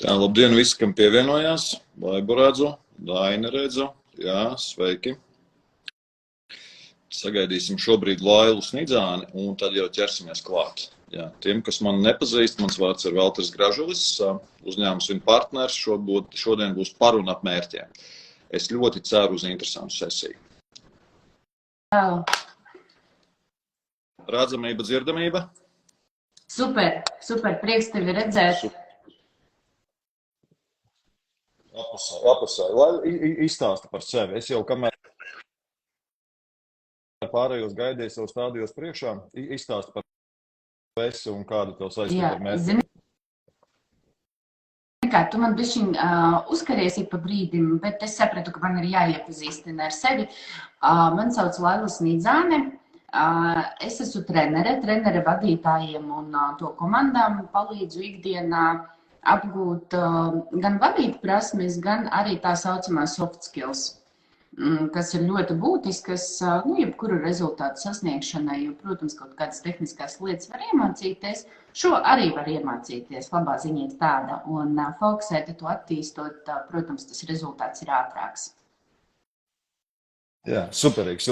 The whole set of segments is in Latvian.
Tā, labdien visi, kam pievienojās. Laibu redzu, Daini redzu. Jā, sveiki. Sagaidīsim šobrīd Lailu Snidzāni un tad jau ķersimies klāt. Jā, tiem, kas man nepazīst, mans vārds ir Valters Gražulis, uzņēmums un partners. Šodien būs paruna ap mērķiem. Es ļoti ceru uz interesantu sesiju. Redzamība, dzirdamība? Super, prieks tevi redzēt. Apusē. Lai izstāsta par sevi. Es jau kamēr pārējos gaidīju savu stādījos priekšā, izstāsta par esi un kādu tev saistību ar mērķi. Kā, tu man bišķiņ uzkaries pa brīdim, bet es sapratu, ka man ir jāiepazīstina ar sevi. Man sauc Laila Snidzāne. Es esmu trenere vadītājiem un to komandām palīdzu ikdienā apgūt gan vadīt prasmes, gan arī tā saucamā soft skills, kas ir ļoti būtiskas, jebkuru rezultātu sasniegšanai, jo, protams, kaut kādas tehniskās lietas var iemācīties, šo arī var iemācīties, labā ziņa ir tāda, un fokusēt to attīstot, protams, tas rezultāts ir ātrāks. Jā, superīgi.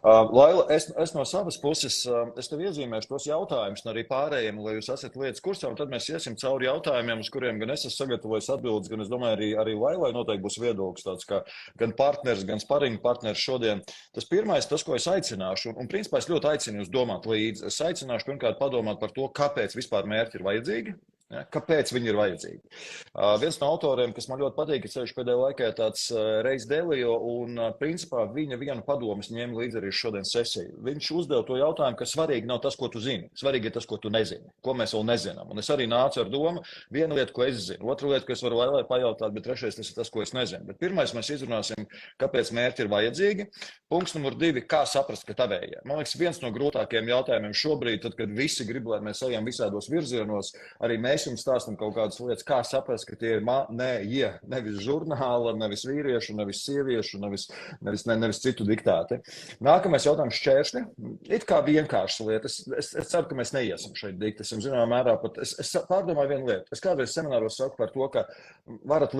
Laila, es no savas puses, es tev iezīmēšu tos jautājumus un arī pārējiem, lai jūs esat lietas kursā, un tad mēs iesim cauri jautājumiem, uz kuriem gan es esmu sagatavojis atbildes, gan es domāju, arī Lailai noteikti būs viedoklis tāds, kā gan partners, gan sparinga partners šodien. Tas pirmais, tas, ko es aicināšu, un principā es ļoti aicinu jūs domāt līdzi. Es aicināšu pirmkārt padomāt par to, kāpēc vispār mērķi ir vajadzīgi. Ja, kāpēc viņi ir vajadzīgi? Viens no autoriem, kas man ļoti patīk, ir ceļš pēdējā laikā tāds Reis Delio, un principā viņa vienu padomu ņēma līdzi arī šodien sesiju. Viņš uzdeva to jautājumu, ka svarīgi nav tas, ko tu zini. Svarīgi ir tas, ko tu nezini, ko mēs vēl nezinām. Un es arī nācu ar domu, viena lieta, ko es zinu, otra lieta, ko es varu Lailai pajautāt, bet trešais tas ir tas, ko es nezinu. Bet pirmais mēs izrunāsim, kāpēc mērķi ir vajadzīgi. Punkts numur 2, kā saprast, ka tavējie. Man liekas, viens no grūtākajiem jautājumiem šobrīd, tad, kad visi grib, lai mēs ejam visādos virzienos, arī mēs jums stāstam kaut kādas lietas, kā saprast, ka tie ir nevis žurnāla, nevis vīriešu, nevis sieviešu, nevis citu diktāti. Nākamais jautājums šķēršļi. It kā vienkāršas lietas. Es ceru, ka mēs neiesim šeit dikti. Es zināmā mērā pat, es pārdomāju vienu lietu. Es kādreiz semināros saku par to, ka varat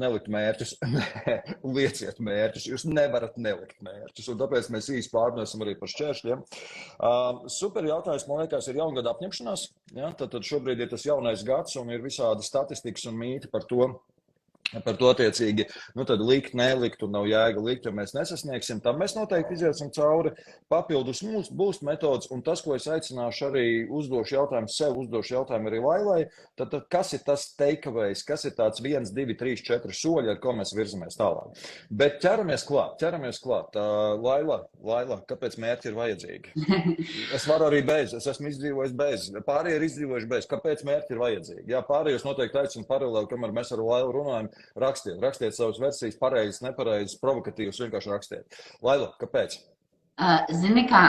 nelikt mērķus. Nē, lieciet mērķus. Jūs nevarat nelikt mērķus. Un tāpēc mēs īsti pārdomāsim arī par šķēršļiem. Super jautājums, man liekas, ir jaungada apņemšanās. Ja? Tad šobrīd ir tas jaunais gads un ir visādi statistikas un mīti par to attiecīgi, tad likt, nelikt un nav jēga likt, ja mēs nesasniegsim, tam mēs noteikti iziesim cauri. Papildus būs metodas, un tas, ko es aicināšu arī uzdošu jautājumu sev, uzdošu jautājumu arī Lailai, tad kas ir tas takeaways, kas ir tāds 1, 2, 3, 4 soļi, ar ko mēs virzamies tālāk. Bet ķeramies klāt. Laila, kāpēc mērķi ir vajadzīgi? Es varu arī bez, es esmu izdzīvojis bez, pārējie ir izdzīvojuši bez, kāpēc mērķi ir vajadzīgi? Jā, pārējos noteikti aicinu paralēli, kamēr mēs ar Lailu runājam, rakstiet savas versijas, pareizes, nepareizes, provokatīvas, vienkārši rakstiet. Laila, kāpēc? Zini kā,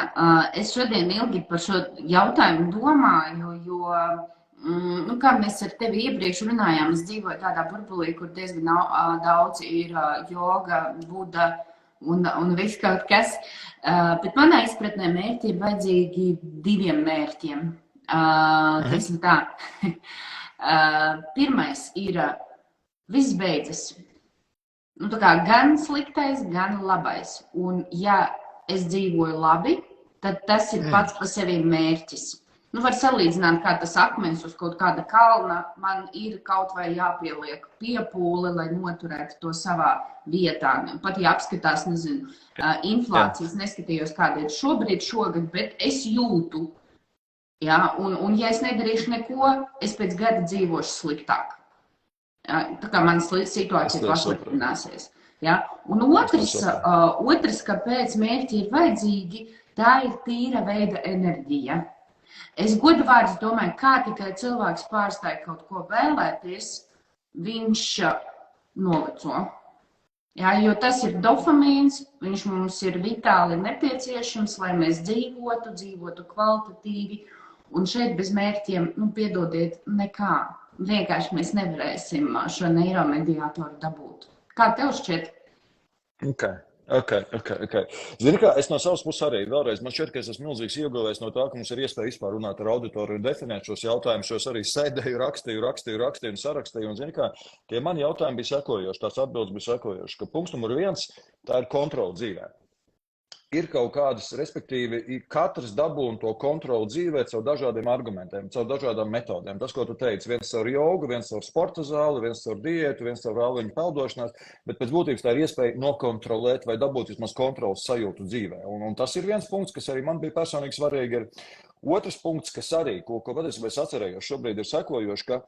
es šodien ilgi par šo jautājumu domāju, jo, kā mēs ar tevi iepriekš runājām, es dzīvoju tādā burbulī, kur diezgan daudz ir joga, buda un viss kaut kas. Bet manā izpratnē mērķi ir vajadzīgi 2 mērķiem. Teiksim tā. Pirmais ir viss beidzas. Tā kā gan sliktais, gan labais. Un ja es dzīvoju labi, tad tas ir pats par sevi mērķis. Var salīdzināt, kā tas akmens uz kaut kāda kalna, man ir kaut vai jāpieliek piepūle, lai noturētu to savā vietā. Pat ja apskatās, inflācijas, neskatījos, kāda ir šogad, bet es jūtu. Ja? Un ja es nedarīšu neko, es pēc gada dzīvošu sliktāk. Tā kā manas situācija pasliktināsies. Ja? Un otrs, kāpēc mērķi ir vajadzīgi, tā ir tīra veida enerģija. Es godu vārdu domāju, kā tikai cilvēks pārstāja kaut ko vēlēties, viņš noveco. Ja? Jo tas ir dopamīns, viņš mums ir vitāli nepieciešams, lai mēs dzīvotu kvalitatīvi. Un šeit bez mērķiem, piedodiet, nekā. Vienkārši mēs nevarēsim šo neiromediātoru dabūt. Kā tev šķiet? Okay. Okay. Zini kā, es no savas puses arī vēlreiz, man šķiet, ka es esmu milzīgs ieguvējs no tā, ka mums ir iespēja vispār runāt ar auditoriju un definēt šos jautājumus, jo es arī sēdēju, rakstīju un sarakstīju, un zini kā, tie mani jautājumi bija sekojoši, tās atbildes bija sekojoši, ka punkts numur 1, tā ir kontrola dzīvē. Ir kaut kādas, respektīvi, katrs dabūna to kontroli dzīvē caur dažādiem argumentiem, caur dažādām metodēm. Tas, ko tu teici, viens caur jogu, viens caur sporta zāli, viens caur diētu, viens caur rāliņu peldošanās, bet pēc būtības tā ir iespēja nokontrolēt vai dabūt vismaz kontrolas sajūtu dzīvē. Un tas ir viens punkts, kas arī man bija personīgi svarīgi. Otrs punkts, kas arī, ko patiesībā es atcerējos šobrīd, ir sekojoši, ka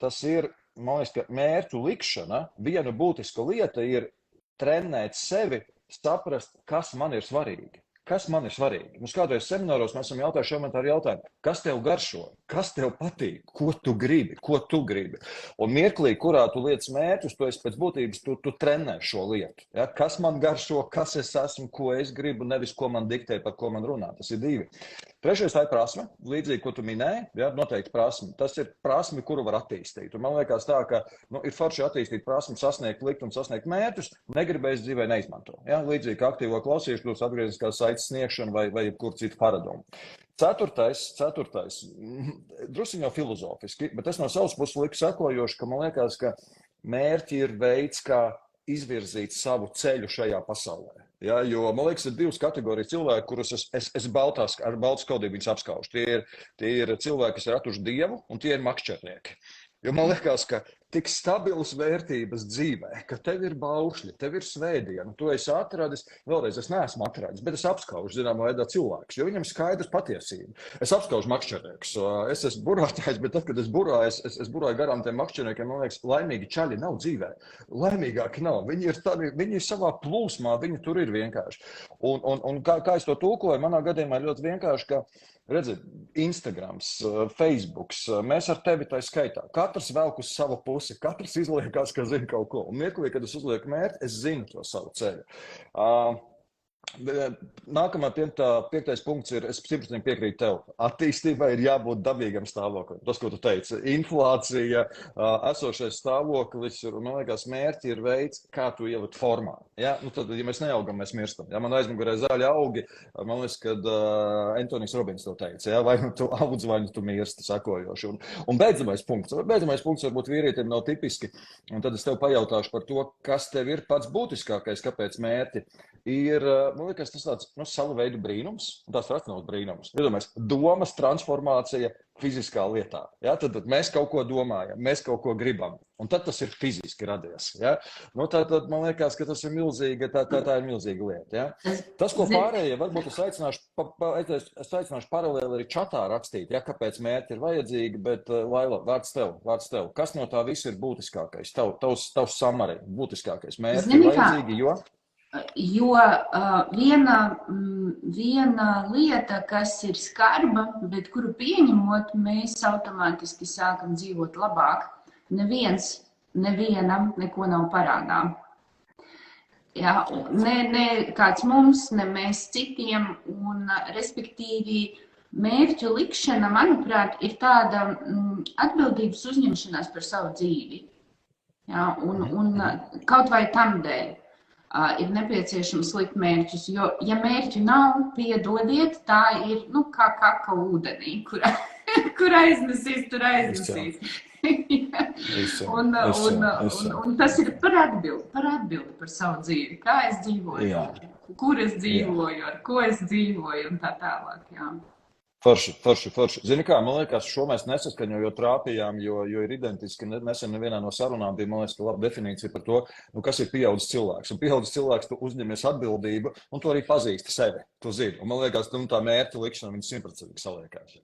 tas ir, man liekas, ka mērķu likšana, viena būtiska lieta ir trenēt sevi, saprast, kas man ir svarīgi. Kas man ir svarīgi? Mums kādreiz semināros mēs esam jautājuši elementāri jautājumu, kas tev garšo, kas tev patīk, ko tu gribi. Un mirklī, kurā tu liec mērķus, tu esi pēc būtības, tu trenē šo lietu. Ja? Kas man garšo, kas es esmu, ko es gribu, nevis ko man diktē, par ko man runā. Tas ir 2. Trešais, tā ir prasme, līdzīgi, ko tu minēji, ja? Noteikti prasme. Tas ir prasme, kuru var attīstīt. Un man liekas tā, ka ir forši attīstīt prasmi, sasniegt liktu un sasniegt mērķus, negribēs dzīvē neizmanto. Ja? Līdzīgi, kā aktīvo klausīšanos, atgrieziskās saites sniegšana vai jebkur citu paradumu. Ceturtais, drusiņ jau filozofiski, bet es no savas puses liku sekojoši, ka man liekas, ka mērķi ir veids, kā izvirzīt savu ceļu šajā pasaulē. Ja, jo, man liekas, ir 2 kategorijas cilvēki, kurus es ar baltu skaudību viņus apskaužu. Tie ir cilvēki, kas ir atuši Dievu, un tie ir makšķernieki. Jo man liekas, ka tik stabilas vērtības dzīvē, ka tev ir baušļi, tev ir svētdiena, tu esi atradis, vēlreiz es neesmu atradis, bet es apskaužu, zināmā veidā, cilvēkus, jo viņam skaidrs patiesība. Es apskaužu makšķerniekus. Es esmu burātājs, bet tad, kad es burāju, es burāju garām tiem makšķerniekiem, man liekas, laimīgi čaļi nav dzīvē. Laimīgāki nav. Viņi ir savā plūsmā, viņi tur ir vienkārši. Un kā es to tulkoju, manā gadījumā ir ļoti vienkārši, ka redzi, Instagrams, Facebooks, mēs ar tevi tā skaitā. Katrs velk uz savu pusi, katrs izliekās, ka zina kaut ko. Un mirklī, kad es uzlieku mērķi, es zinu to savu ceļu. Nākamā 5. punkts ir, es 100% piekrītu tev. Attīstībai ir jābūt dabīgam stāvoklim. Tas, ko tu teici, inflācija, esošais stāvoklis, man liekas, mērķi ir veids, kā tu ievad formā. Ja? Nu, tad, ja mēs neaugam, mēs mirstam. Ja? Man aizmugurē zaļi augi, man liekas, kad Antonijs Robins to teica. Ja? Vai nu tu audz, vai nu tu mirsti sakojoši. Un beidzamais punkts varbūt vīrietim nav tipiski. Un tad es tev pajautāšu par to, kas tev ir pats būtiskākais, kāpēc mērķi ir, man liekas, tas tāds savu veidu brīnums, un tās racionāls brīnums. Iedomājies, domas transformācija fiziskā lietā. Ja? Tad mēs kaut ko domājam, mēs kaut ko gribam, un tad tas ir fiziski radies. Ja? Nu, tad man liekas, ka tas ir milzīga, tā ir milzīga lieta. Ja? Tas, ko pārējie, varbūt es aicināšu paralēli arī čatā rakstīt, ja? Kāpēc mērķi ir vajadzīgi, bet Laila, vārds tev. Kas no tā viss ir būtiskākais? Tavs samari, būtiskākais mērķi ir vajadzīgi, jo? Jo viena lieta, kas ir skarba, bet kuru pieņemot, mēs automātiski sākam dzīvot labāk. Nevienam neko nav parādā. Ja, ne kāds mums, ne mēs citiem, un respektīvi mērķu likšana, manuprāt, ir tāda atbildības uzņemšanās par savu dzīvi. Ja, un kaut vai tam dēļ. Ir nepieciešams likt mērķus, jo, ja mērķu nav, piedodiet, tā ir, kā kaka ūdenī, kur aiznesīs, tur aiznesīs. Un tas ir par atbildi par savu dzīvi, kā es dzīvoju, kur es dzīvoju, ar ko es dzīvoju un tā tālāk, jā. Forši. Zini kā, man liekas, šo mēs nesaskaņojot trāpījām, jo ir identiski, nesen nevienā no sarunām bija, man liekas, ka laba definīcija par to, kas ir pieaudzis cilvēks. Un pieaudzis cilvēks, tu uzņemies atbildību, un tu arī pazīsti sevi, tu zini. Un man liekas, tā mērķa likšana, viņa 100% saliekās.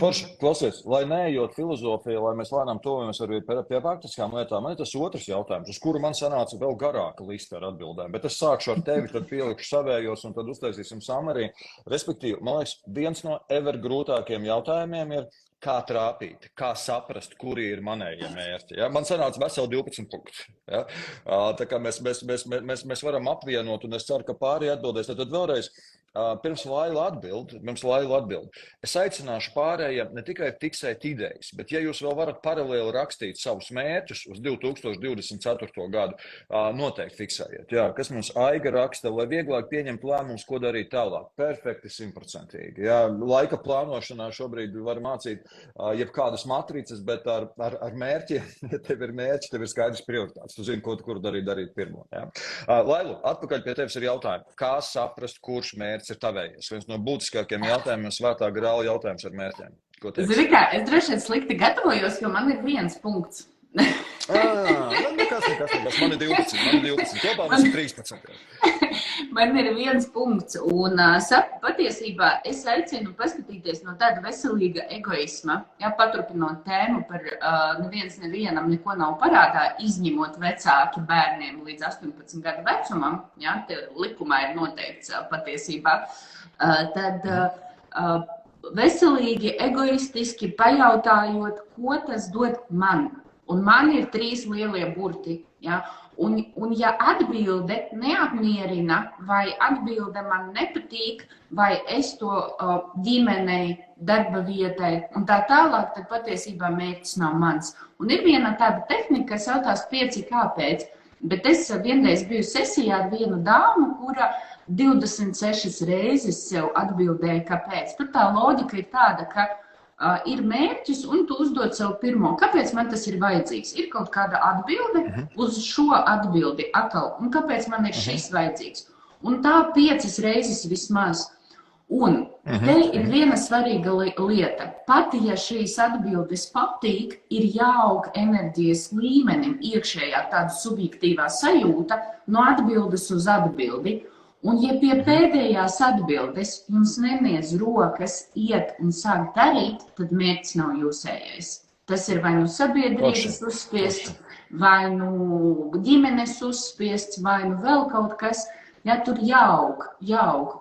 Forši, klausies, lai neejot filozofiju, lai mēs lēnām tovamies arī pie praktiskām lietām, man ir tas otrs jautājums, uz kuru man sanāca vēl garāka lista ar atbildēm, bet es sākšu ar tevi, tad pielikšu savējos un tad uztaisīsim samarī. Respektīvi, man liekas, viens no grūtākiem jautājumiem ir, kā trāpīt, kā saprast, kuri ir manējie mērķi. Ja? Man sanāca veseli 12 punkti. Ja? Tā kā mēs varam apvienot, un es ceru, ka pārējie atbildēs. Tad vēlreiz, Pirms Laila atbild, es aicināšu pārējiem ne tikai fiksēt idejas, bet ja jūs vēl varat paralēli rakstīt savus mērķus uz 2024. gadu, noteikti fiksējiet. Jā, kas mums Aiga raksta, lai vieglāk pieņemt lēmumus, ko darīt tālāk. Perfekti, 100%. Jā, laika plānošanā šobrīd var mācīt jebkādas matricas, bet ar mērķiem, ja tev ir mērķi, tev ir skaidrs prioritāts. Tu zini, kur darīt pirmo. Jā. Lailu, atpakaļ pie tevis ir jautājumi. Kā saprast, kurš mērķis ir tavējies? Viens no būtiskākiem jautājumiem svētā grāla jautājums ar mērķiem. Zini kā, es droši vien slikti gatavojos, jo man ir 1 punkts. Nekas. Man ir 12. Kopā mums ir 13. Man ir 1 punkts. Un patiesībā es aicinu paskatīties no tāda veselīga egoisma, paturpinot tēmu par nevienam neko nav parādā, izņemot vecāki bērniem līdz 18 gadu vecumam, te likumā ir noteikts patiesībā, tad veselīgi, egoistiski pajautājot, ko tas dod man. Un man ir 3 lielie burti. Ja? Un ja atbilde neapmierina, vai atbilde man nepatīk, vai es to ģimenei, darba vietai un tā tālāk, tad patiesībā mērķis nav mans. Un ir viena tāda tehnika, kas jautās 5 kāpēc, bet es vienreiz biju sesijā ar vienu dāmu, kura 26 reizes sev atbildēja, kāpēc. Tur tā loģika ir tāda, ka ir mērķis, un tu uzdod sev pirmo. Kāpēc man tas ir vajadzīgs? Ir kaut kāda atbilde uz šo atbildi atkal. Un kāpēc man ir šis vajadzīgs? Un tā 5 reizes vismaz. Un te ir viena svarīga lieta. Pat ja šīs atbildes patīk, ir jāaug enerģijas līmenim iekšējā tāda subjektīvā sajūta no atbildes uz atbildi. Un ja pie pēdējās atbildes jums nemiedz rokas iet un sāk darīt, tad mērķis nav jūsējais. Tas ir vai nu sabiedrības uzspiests, vai nu ģimenes uzspiests, vai nu vēl kaut kas. Ja, tur jāaug.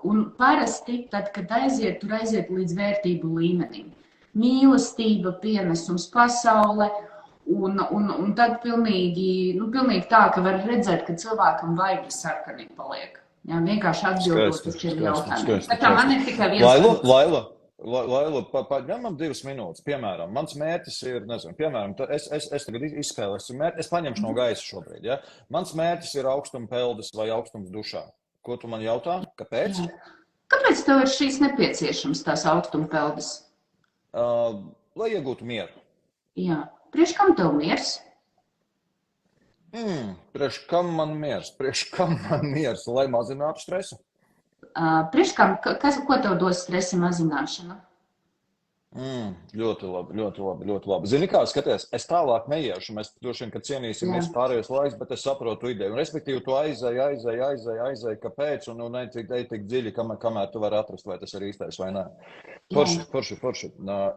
Un parasti, tad, kad aiziet, tur aiziet līdz vērtību līmenim. Mīlestība, pienesums pasaule, un tad pilnīgi tā, ka var redzēt, ka cilvēkam vajag sarkani paliek. Jā, vienkārši atbildot uz šiem jautājumiem. Tā kā man ir tikai 1 Laila, ņem man 2 minūtes. Piemēram, mans mērķis ir, piemēram, es tagad izspēlēšu mērķi, es paņemšu no gaisa šobrīd, ja? Mans mērķis ir augstuma peldes vai augstums dušā. Ko tu man jautā? Kāpēc? Kāpēc tev ir šīs nepieciešams tās augstuma peldes? Lai iegūtu mieru. Jā. Priekš kam tev miers? Priekš kam man miers? Lai mazinātu stresu. Priekš kam, ko tev dos stresa mazināšana? Ļoti labi. Zini kā, skaties, es tālāk neiešu, mēs droši vien, ka cienīsimies pārējos laiks, bet es saprotu ideju. Un, respektīvi, tu aizēji, kāpēc, un ej tik dziļi, kamēr tu vari atrast, vai tas ir īstais vai nē. Forši.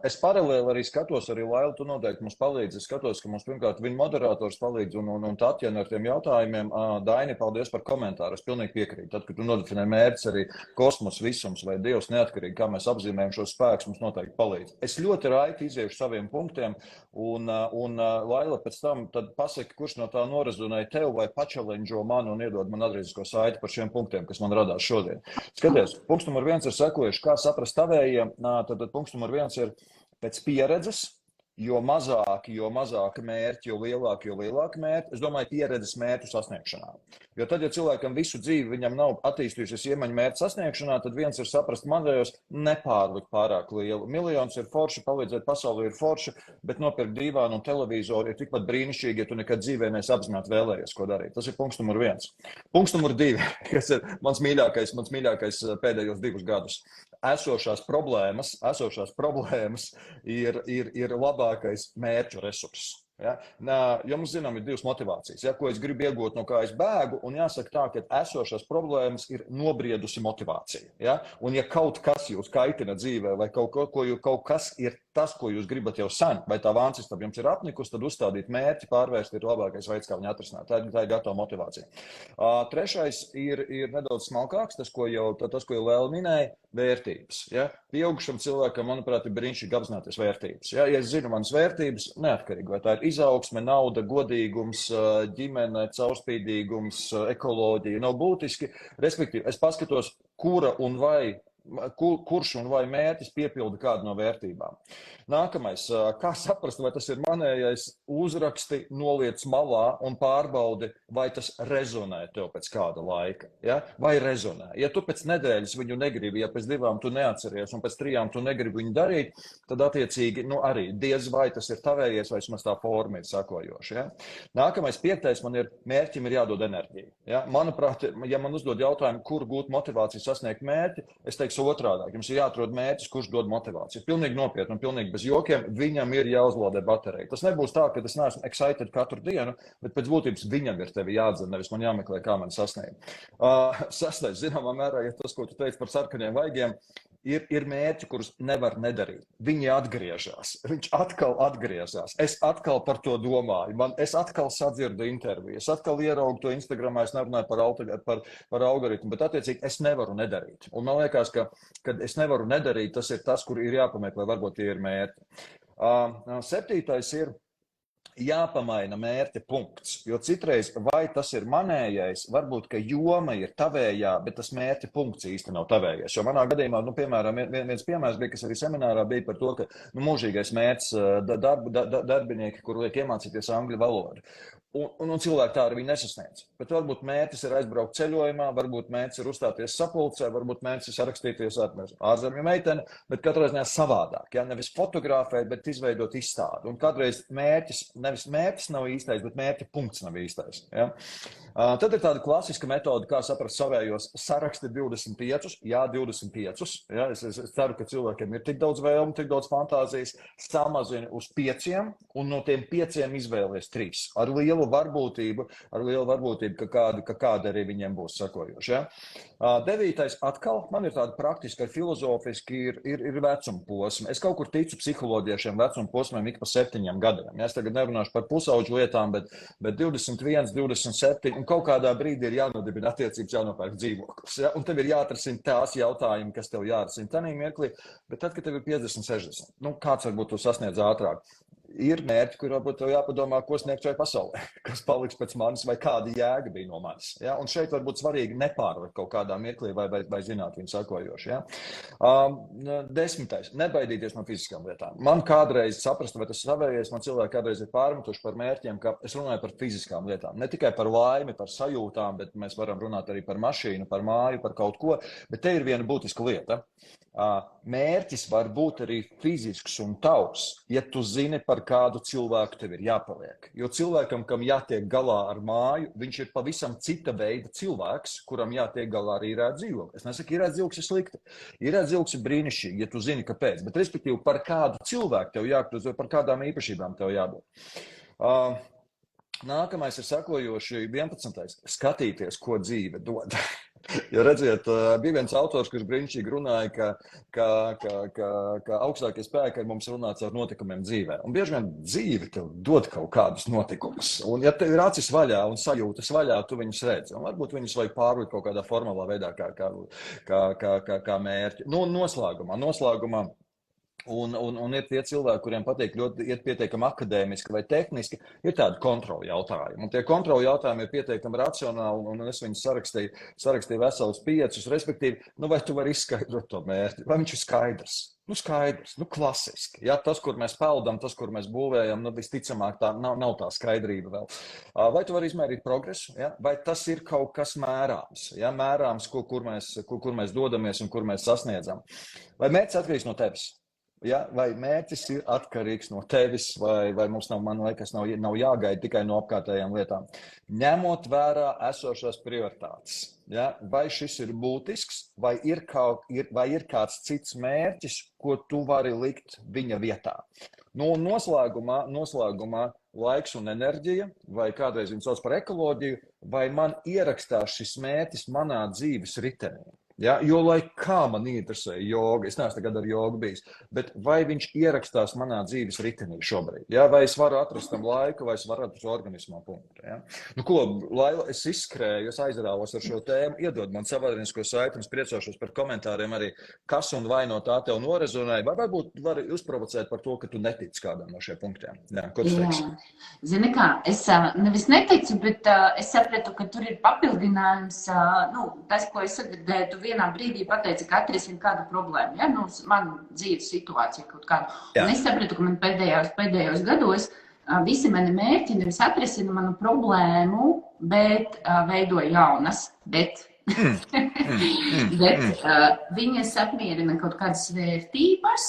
Es paralēli arī skatos, arī Laila, tu noteikti mums palīdzi. Es skatos, ka mums pirmkārt viņa moderators palīdz un Tatjana ar tiem jautājumiem. Daini, paldies par komentāru. Es pilnīgi piekrītu. Tad, kad tu nodefinē mērķis arī kosmos, visums vai Dievs neatkarīgi, kā mēs apzīmējam šos spēkus, mums noteikti palīdz. Es ļoti raiti iziešu saviem punktiem, un Laila pēc tam tad pasaka, kurš no tā norezonēja tev vai pačalenģo mani un iedod man atgriezisko saiti par šiem punktiem, kas man radās šodien. Skaties, punkts numur 1 ir sekojuši, kā saprast tavējiem. Tad punkts numur 1 ir pēc pieredzes, jo mazāka mērķi, jo lielāka mērķi. Es domāju, pieredzes mērķu sasniegšanā. Jo tad, ja cilvēkam visu dzīvi viņam nav attīstījušies iemaņu mērķu sasniegšanā, tad viens ir saprast mazajos nepārlikt pārāk lielu. Miljons ir forši, palīdzēt pasaulē ir forši, bet nopirkt dīvānu un televizoru ir tikpat brīnišķīgi, ja tu nekad dzīvē neesi apzināti vēlējies, ko darīt. Tas ir punkts numur 1. Punkts numur 2, kas ir mans mīļākais pēdējos 2 gadus. Esošās problēmas ir labākais mērķu resurss. Ja? Jo mums zinām, ir 2 motivācijas, ja? Ko es gribu iegūt, no kā es bēgu, un jāsaka tā, ka esošās problēmas ir nobriedusi motivācija. Ja? Un ja kaut kas jūs kaitina dzīvē, vai kaut kas ir tas, ko jūs gribat jau sen, vai tā vānsistaba jums ir apnikusi, tad uzstādīt mērķi, pārvērst ir labākais veids, kā viņu atrisināt. Tā ir gatava motivācija. Trešais ir nedaudz smalkāks, tas, ko jau Lēla minēja, vērtības. Ja? Pieaugušam cilvēkam, manuprāt, ir brīnišķīgi apzināties vērtības. Ja es zinu manas vērtības, neatkarīgi, vai tā ir izaugsme, nauda, godīgums, ģimene, caurspīdīgums, ekoloģija, nav būtiski. Respektīvi, es paskatos, kurš un vai mērķis piepilda kādu no vērtībām. Nākamais, kā saprast, vai tas ir manējais, uzraksti, noliec malā un pārbaudi, vai tas rezonē tev pēc kāda laika. Ja? Vai rezonē? Ja tu pēc nedēļas viņu negribi, ja pēc 2 tu neatceries un pēc 3 tu negribi viņu darīt, tad attiecīgi, arī diez vai tas ir tavējies, vai vismaz tā forma ir sakojoša. Ja? Nākamais, 5. man ir, mērķim ir jādod enerģija. Ja? Manuprāt, ja man uzdod jautājumu, kur gūt motivāciju sasniegt mērķi, es teikšu otrādāk. Jums ir jāatrod mērķis, kurš dod motivāciju. Pilnīgi nopietni un pilnīgi bez jokiem, viņam ir jāuzlādē baterija. Tas nebūs tā, ka es neesmu excited katru dienu, bet pēc būtības viņam ir tevi jādzer, nevis man jāmeklē, kā man sasniegt. 6. zināmā mērā, ja tas, ko tu teici par sarkaniem vaigiem, ir mērķi, kurus nevar nedarīt. Viņi atgriežas. Viņš atkal atgriezās. Es atkal par to domāju. Es atkal sadzirdu interviju. Es atkal ieraugu to Instagramā. Es nerunāju par algoritmu, bet attiecīgi es nevaru nedarīt. Un man liekas, ka, kad es nevaru nedarīt, tas ir tas, kur ir jāpameklē, varbūt tie ir mērķi. 7. ir jāpamaina mērķa punkts, jo citreiz vai tas ir manējais, varbūt, ka joma ir tavējā, bet tas mērķa punkts īsti nav tavējais. Jo manā gadījumā, piemēram, viens piemērs bija, kas arī seminārā bija par to, ka mūžīgais mērķis darbinieki, kur liek iemācīties angļu valodu. Un cilvēki tā arī nesasniedz. Bet varbūt mērķis ir aizbraukt ceļojumā, varbūt mērķis ir uzstāties sapulcē, varbūt mērķis ir sarakstīties ar ārzemju meiteni, bet katreiz ziņā savādāk. Ja? Nevis fotografēt, bet izveidot izstādi. Un kādreiz nevis mērķis nav īstais, bet mērķa punkts nav īstais. Ja? Tad ir tāda klasiska metode, kā saprast savējos. Saraksti 25, jā, 25. Ja? Es ceru, ka cilvēkiem ir tik daudz vēlmu, tik daudz fantāzijas. Samazini uz 5, un no tiem 5 izvēlies 3. Ar lielu varbūtību, ka kāda arī viņiem būs sakojoši. Ja? 9. atkal, man ir tāda praktiska, filozofiski, ir vecuma posma. Es kaut kur ticu psiholoģiešiem vecuma posmiem ik pa 7 gadiem. Ja? Es tagad nerunāšu par pusauģu lietām, bet 21, 27, un kaut kādā brīdī ir jānodibina attiecības, jānopērk dzīvoklis. Ja? Un tev ir jāatrasina tās jautājumi, kas tev jāatrasina tanī mirklī, bet tad, kad tev ir 50, 60, kāds varbūt tu sasniedz ātrāk. Ir mērķi, kur varbūt tev jāpadomā, ko sniegt šai pasaulē, kas paliks pēc manis vai kāda jēga bija no manis. Ja? Un šeit varbūt svarīgi nepārvert kaut kādā mirklī vai zināt viņu sakojoši. Ja? 10. nebaidīties no fiziskām lietām. Man kādreiz saprast, vai tas savējies, man cilvēki kādreiz ir pārmetuši par mērķiem, ka es runāju par fiziskām lietām. Ne tikai par laimi, par sajūtām, bet mēs varam runāt arī par mašīnu, par māju, par kaut ko. Bet te ir viena būtiska lieta. Mērķis var būt arī fizisks un tavs, ja tu zini, par kādu cilvēku tev ir jāpaliek. Jo cilvēkam, kam jātiek galā ar māju, viņš ir pavisam cita veida cilvēks, kuram jātiek galā arī ir dzīvoklis. Es nesaku, ir dzīvoklis ir slikti. Ir dzīvoklis ir brīnišķīgi, ja tu zini, kāpēc. Bet, respektīvi, par kādu cilvēku tev jākļūst, vai par kādām īpašībām tev jābūt. Nākamais ir sakojoši 11. Skatīties, ko dzīve dod. Jo redziet, bija viens autors, kurš brīnišķīgi runāja, ka augstākie spēki ar mums runāts ar notikumiem dzīvē. Un bieži vien dzīve tev dod kaut kādus notikumus. Un ja tev ir acis vaļā un sajūtas vaļā, tu viņus redzi. Un varbūt viņus vajag pārvīt kaut kādā formālā veidā kā mērķi. Noslēgumā. Un ir tie cilvēki, kuriem patīk ļoti iet pietiekami akadēmiski vai tehniski, ir tādi kontroli jautājumi. Un tie kontroli jautājumi ir pietiekami racionāli, un es viņus sarakstīju veselus 5, respektīvi, vai tu vari izskaidrot to mērķi, vai viņš ir skaidrs? Skaidrs, klasiski. Ja, tas, kur mēs peldam, tas, kur mēs būvējam, visticamāk tā nav tā skaidrība vēl. Vai tu vari izmērīt progresu? Ja? Vai tas ir kaut kas mērāms? Ja? Mērāms, kur mēs dodamies un kur mēs sasniedzam? Vai mērķis atkarīgs no tevis? Ja, vai mērķis ir atkarīgs no tevis, vai mums man liekas, nav jāgaida tikai no apkārtējām lietām. Ņemot vērā esošās prioritātes, ja, vai šis ir būtisks, vai ir kāds cits mērķis, ko tu vari likt viņa vietā. Noslēgumā laiks un enerģija, vai kādreiz viņu sauc par ekoloģiju, vai man ierakstās šis mērķis manā dzīves ritenī. Ja, jo, lai kā man interesē joga, es neesmu tagad ar jogu bijis, bet vai viņš ierakstās manā dzīves ritenī šobrīd? Ja? Vai es varu atrast tam laiku, vai es varu atrast organismā punktu? Ja? Laila, es izskrēju, es aizrāvos ar šo tēmu, iedod man savādinisko saiti, un priecāšos par komentāriem arī, kas un vai no tā tev norezonēja, vai varbūt vari uzprovocēt par to, ka tu netici kādam no šiem punktiem. Ja? Ko tu teiksi? Zini kā, es nevis neticu, bet es sapratu, ka tur ir papildinājums, tas, ko es sadzirdēju, vienā brīdī pateica, ka atrisina kādu problēmu, ja? Nu, man dzīves situācija kaut kādu. Jā. Un es sapratu, ka man pēdējos gados visi mani mērķi nevis atrisina manu problēmu, bet veido jaunas, bet viņas apmierina kaut kādas vērtības.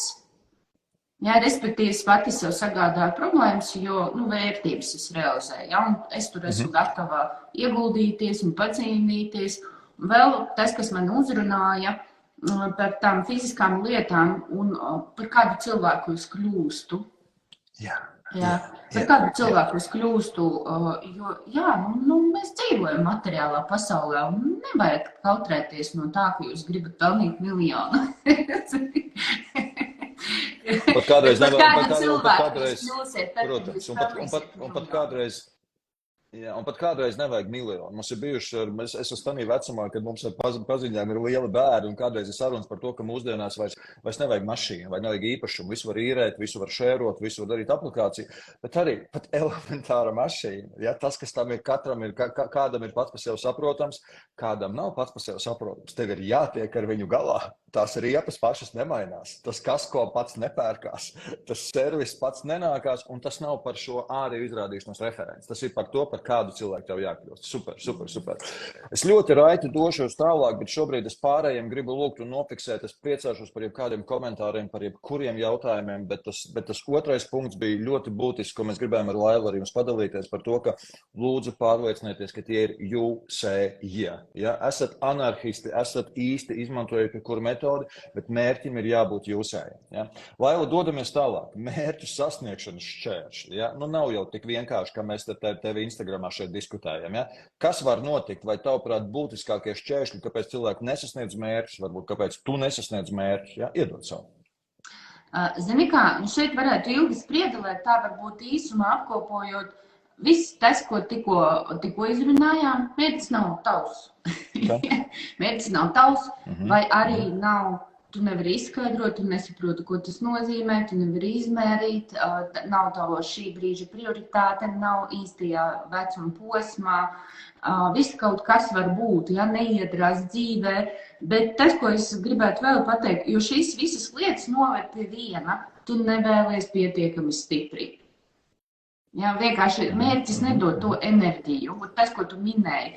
Jā, respektīvi, es pati sev sagādāju problēmas, jo vērtības es realizēju. Ja? Un es tur esmu gatava ieguldīties un pacīnīties. Un vēl tas, kas man uzrunāja par tām fiziskām lietām un par kādu cilvēku es kļūstu. Par kādu cilvēku es kļūstu, jo mēs dzīvojam materiālā pasaulē un nevajag kautrēties no tā, ka jūs gribat pelnīt miljonu. Pat kādreiz pat kādreiz nevajag miljonu. Mums ir bijuši, es esmu tādā vecumā, kad mums ar paziņām ir lieli bērni, un kādreiz ir sarunas par to, ka mūsdienās vairs nevajag mašīnu, vai nevajag īpašumu, visu var īrēt, visu var šērot, visu var darīt aplikāciju, bet arī pat elementāra mašīna, ja, tas, kas tam ir katram, kādam ir pats par sevi saprotams, kādam nav pats par sevi saprotams, tev ir jātiek ar viņu galā. Tās riepas pašas nemainās, tas kasko pats nepērkās, tas servis pats nenākās, un tas nav par šo ārēju izrādīšanos referents. Tas ir par to, par kādu cilvēku tev jākļūst. Super. Es ļoti raiti došos tālāk, bet šobrīd es pārējiem gribu lūgt un nofiksēt. Es priecāšos par jebkādiem komentāriem, par jebkuriem jautājumiem, bet tas otrais punkts bija ļoti būtisks, ko mēs gribējām ar Lailu ar jums padalīties par to, ka lūdzu pārliecinieties, ka tie ir jūsējie. Ja? Esat anarhisti, esat īsti izmantojot kuru metodi, bet mērķim ir jābūt jūsējiem. Ja? Laila, dodamies tālāk. Mērķu sasniegšanas šķēršļi. Ja? Nav jau tik vienkārši, ka mēs tevi Instagramā šeit diskutējam. Ja? Kas var notikt? Vai tavuprāt būtiskākie šķēršļi, kāpēc cilvēki nesasniedz mērķus, varbūt kāpēc tu nesasniedz mērķus? Ja? Iedod savu. Zini kā, šeit varētu ilgi spriedelēt, tā varbūt īsumā apkopojot. Viss tas, ko tikko izrunājām, mērķis nav tavs. Mērķis nav tavs, vai arī nav, tu nevari izskaidrot, tu nesaproti, ko tas nozīmē, tu nevari izmērīt, nav tavo šī brīža prioritāte, nav īstajā vecuma posmā. Viss kaut kas var būt, ja neiedarās dzīvē, bet tas, ko es gribētu vēl pateikt, jo šīs visas lietas noved pie viena, tu nevēlies pietiekami stipri. Jā, vienkārši mērķis nedod to enerģiju, tas, ko tu minēji.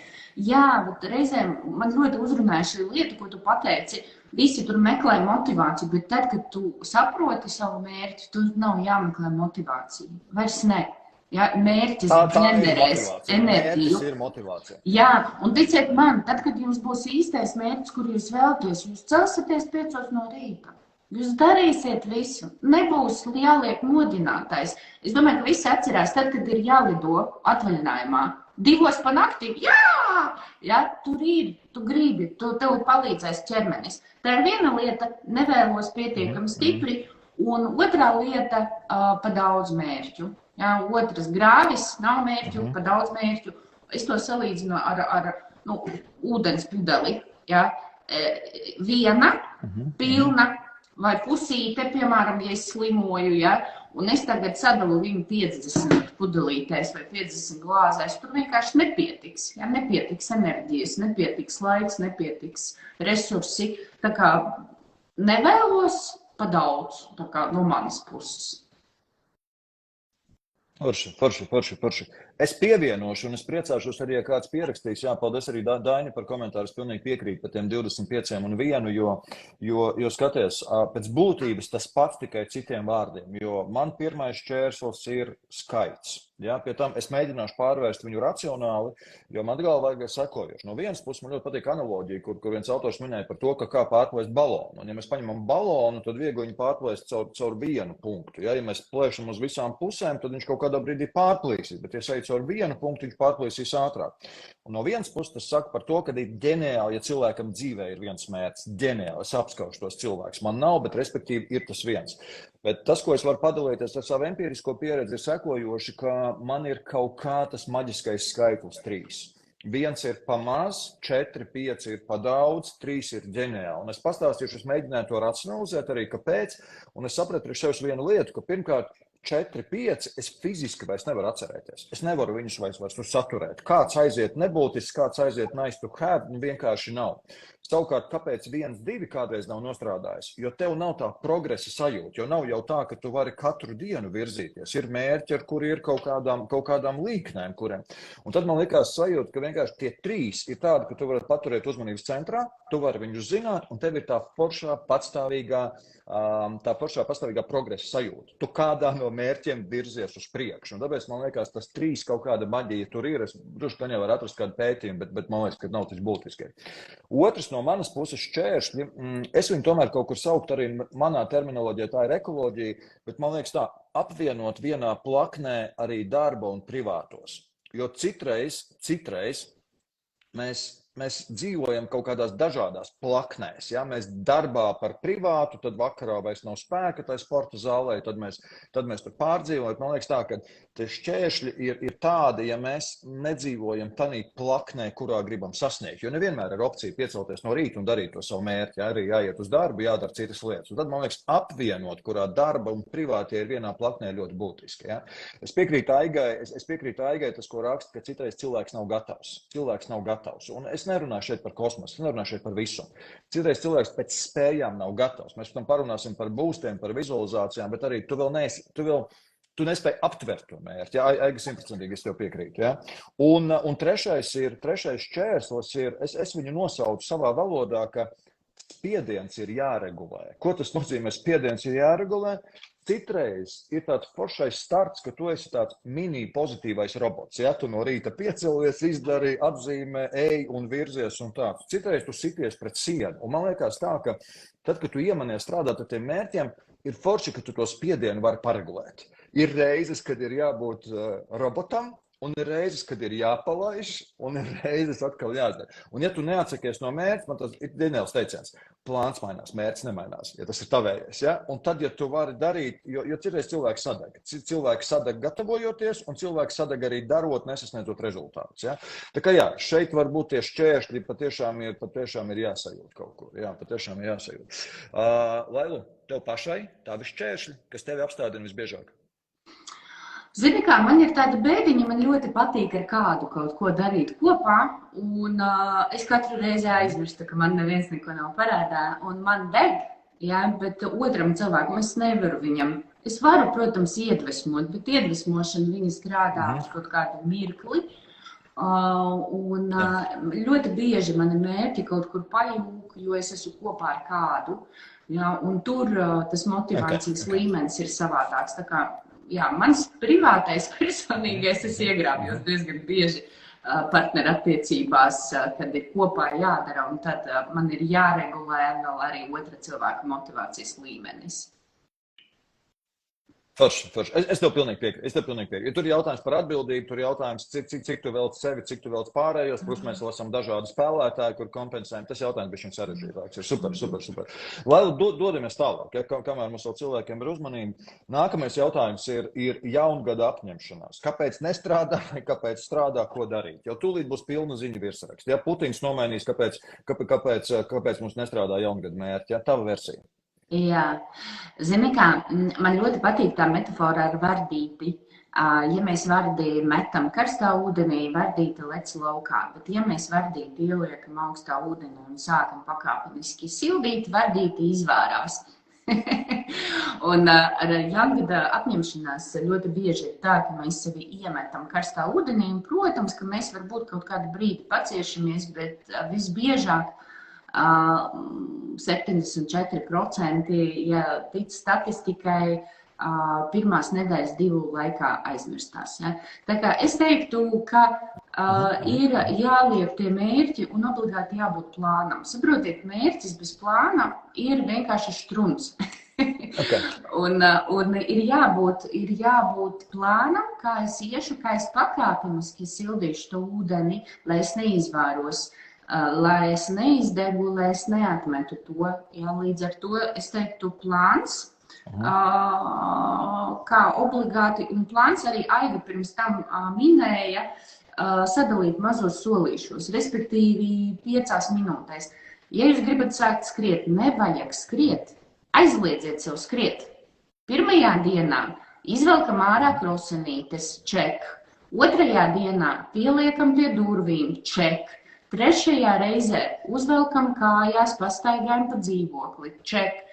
Jā, bet reizēm man ļoti uzrunāja šī lieta, ko tu pateici, visi tur meklē motivāciju, bet tad, kad tu saproti savu mērķi, tu nav jāmeklē motivācija. Vairs ne. Ja, mērķis generēs enerģiju. Mērķis ir motivācija. Jā, un ticiet man, tad, kad jums būs īstais mērķis, kur jūs vēlaties, jūs celsaties 5 no rīta. Jūs darīsiet visu. Nebūs jāliek modinātais. Es domāju, ka visi atcerās, tad, kad ir jālido atvaļinājumā. 2 pa naktī, jā, tur ir, tu gribi, tev palīdzēs ķermenis. Tā ir viena lieta, nevēlos pietiekami stipri, un otrā lieta pa daudz mērķu. Jā, otrs grāvis, nav mērķu, pa daudz mērķu. Es to salīdzinu ar ūdens pudeli. Jā. Viena pilna vai pusīte, piemēram, ja es slimoju, ja, un es tagad sadalu viņu 50 pudelītēs vai 50 glāzēs, tur vienkārši nepietiks. Ja, nepietiks enerģijas, nepietiks laiks, nepietiks resursi. Tā kā nevēlos pa daudz, tā kā no manas puses. Forši. Es pievienošu, un es priecāšos arī, ja kāds pierakstīs. Jā, paldies arī Daini par komentāru. Es pilnīgi piekrītu par tiem 25 un 1, jo skaties, pēc būtības tas pats tikai citiem vārdiem, jo man pirmais šķērslis ir skaits. Jā, pie tam es mēģināšu pārvērst viņu racionāli, jo man atkal vajag sekojoši. No vienas puses man ļoti patīk analoģija, kur viens autors minēja par to, ka kā pārplēst balonu. Un ja mēs paņemam balonu, tad viegli viņu pārplēst caur vienu punktu. Ja mēs plēšam uz visām pusēm, tad viņš kaut kādā brīdī pārplīsīs, bet ja ej caur vienu punktu, viņš pārplīsīs ātrāk. Un no vienas puses tas saka par to, ka ir ģeniāli, ja cilvēkam dzīvē ir viens mērķis. Ģeniāli, es apskaužu tos cilvēkus. Man nav, bet respektīvi ir tas viens. Bet tas, ko es varu padalīties ar savu empirisko pieredzi, ir sekojoši, ka man ir kaut kā tas maģiskais skaitlis 3. 1 ir pa maz, 4, 5 ir pa daudz, 3 ir ģeniāli. Un es pastāstīšu, es mēģināju to racionalizēt arī, kāpēc. Un es sapratu priekš sevis vienu lietu, ka pirmkārt, 4, 5, es fiziski vairs nevaru atcerēties. Es nevaru viņus vairs saturēt. Kāds aiziet nebūtisks, kāds aiziet nice to have, vienkārši nav. Savukārt, kāpēc 1, 2 kādreiz nav nostrādājis? Jo tev nav tā progresa sajūta, jo nav jau tā, ka tu vari katru dienu virzīties. Ir mērķi, ar kuri ir kaut kādām līknēm, kuriem. Un tad man likās sajūta, ka vienkārši tie 3 ir tādi, ka tu vari paturēt uzmanības centrā, tu vari viņus zināt, un tev ir tā foršā patstāvīgā progresa sajūta. Tu kādā no mērķiem virzies uz priekšu. Un tāpēc man liekas, tas 3 kaut kāda maģija tur ir. Es droši vien var atrast kādu pētījumu, bet man liekas, ka nav tas būtiski. Otrs no manas puses šķēršļi. Es viņu tomēr kaut kur saukt arī manā terminoloģijā, tā ir ekoloģija, bet man liekas tā, apvienot vienā plaknē arī darba un privātos. Jo citreiz mēs dzīvojam kaut kādās dažādās plaknēs. Ja? Mēs darbā par privātu, tad vakarā vairs nav spēka tai sporta zālē, tad mēs tur pārdzīvojam. Man liekas tā, ka tie šķēršļi ir tādi, ja mēs nedzīvojam tanī plaknē, kurā gribam sasniegt. Jo nevienmēr ir opcija piecelties no rīta un darīt to savu mērķi. Ja? Arī jāiet uz darbu, jādara citas lietas. Un tad, man liekas, apvienot, kurā darba un privātie ir vienā plaknē ļoti būtiski. Ja? Es piekrītu Aigai, tas, ko raksta, ka citreiz cilvēks nav gatavs. Un es nerunāju šeit par kosmosu, es nerunāju šeit par visumu. Citreiz cilvēks pēc spējām nav gatavs. Mēs tam parunāsim par būstiem, par vizualizācijām, bet arī tu nespēji aptvert to mērķi. Ja? Aiga 100% es tev piekrītu. Ja? Un trešais šķērslis ir, es viņu nosaucu savā valodā, ka spiediens ir jāregulē. Ko tas nozīmē? Spiediens ir jāregulē. Citreiz ir tāds foršais starts, ka tu esi tāds mini pozitīvais robots. Ja tu no rīta piecelies, izdari, atzīmē, ej un virzies un tā. Citreiz tu sities pret sienu. Un man liekas tā, ka tad, kad tu iemanies strādāt ar tiem mērķiem, ir forši, ka tu to spiedienu vari paregulēt. Ir reizes, kad ir jābūt robotam, un ir reizes, kad ir jāpalaiž, un ir reizes atkal jāizdara. Un ja tu neatsakies no mērķa, man tas ir ģeniāls teiciens, plāns mainās, mērķis nemainās, ja tas ir tavējais. Ja? Un tad, ja tu vari darīt, jo citreiz cilvēks sadeg. Cilvēks sadeg gatavojoties, un cilvēks sadeg arī darot, nesasniedzot rezultātus. Ja? Tā kā jā, šeit varbūt tie šķēršļi patiešām ir jāsajūt kaut kur. Jā, patiešām ir jāsajūt. Lailu, tev pašai tādi šķēršļi, kas tevi apstādina visbiežāk? Zini kā, man ir tāda bēdiņa, man ļoti patīk ar kādu kaut ko darīt kopā, un es katru reizi aizmirstu, ka man neviens neko nav parādā, un man deg, jā, bet otram cilvēkam es nevaru viņam. Es varu, protams, iedvesmot, bet iedvesmošana viņa strādā uz kaut kādu mirkli, un ļoti bieži mani mērķi kaut kur pajūk, jo es esmu kopā ar kādu, jā, un tur tas motivācijas līmenis ir savādāks, tā kā jā, mans privātais, personīgais, es iegrābjos diezgan bieži partnerattiecībās, kad ir kopā jādara, un tad man ir jāregulē vēl arī otra cilvēka motivācijas līmenis. Forši. Es tev pilnīgi piekrītu. Ja tur ir jautājums par atbildību, tur ir jautājums, cik tu velc sevi, cik tu velc pārējos, plus mēs esam dažādi spēlētāji, kur kompensējam. Tas jautājums bija šim sarežģītāks. Ir super. Lai dodamies tālāk, ja, kamēr mums vēl cilvēkiem ir uzmanība. Nākamais jautājums ir jaungada apņemšanās. Kāpēc nestrādā, vai kāpēc strādā, ko darīt? Jau tūlīt būs pilna ziņa virsraksts. Ja Putins nomainīs, kāpēc mums nestrādā jaungada mērķi? Ja? Tava versija. Jā, zini kā, man ļoti patīk tā metafora ar vardīti. Ja mēs vardī metam karstā ūdenī, vardīte lec laukā, bet ja mēs vardīti ieliekam augstā ūdenī un sākam pakāpeniski sildīt, vardīte izvārās. Un ar jaungada apņemšanās ļoti bieži ir tā, ka mēs sevi iemetam karstā ūdenī, un, protams, ka mēs varbūt kaut kādu brīdi paciešamies, bet visbiežāk 74%, ja tic statistikai, pirmās nedēļas 2 laikā aizmirstās. Ja? Tā kā es teiktu, ka ir jāliek tie mērķi un obligāti jābūt plānam. Saprotiet, mērķis bez plāna ir vienkārši štruns. Okay. un ir jābūt plānam, kā es iešu, kā es pakāpeniski sildīšu to ūdeni, lai es neizvāros. Lai es neizdegu, lai es neatmetu to. Jā, līdz ar to es teiktu plāns, kā obligāti, un plāns arī Aiga pirms tam minēja, sadalīt mazos solīšos, respektīvi 5 minūtēs. Ja jūs gribat sākt skriet, nevajag skriet, aizliedziet sev skriet. Pirmajā dienā Izvelkam ārā krosenītes, ček. Otrajā dienā pieliekam pie durvīm, ček. Trešajā reizē uzvelkam kājās, pastaigājam pa dzīvokli, ček.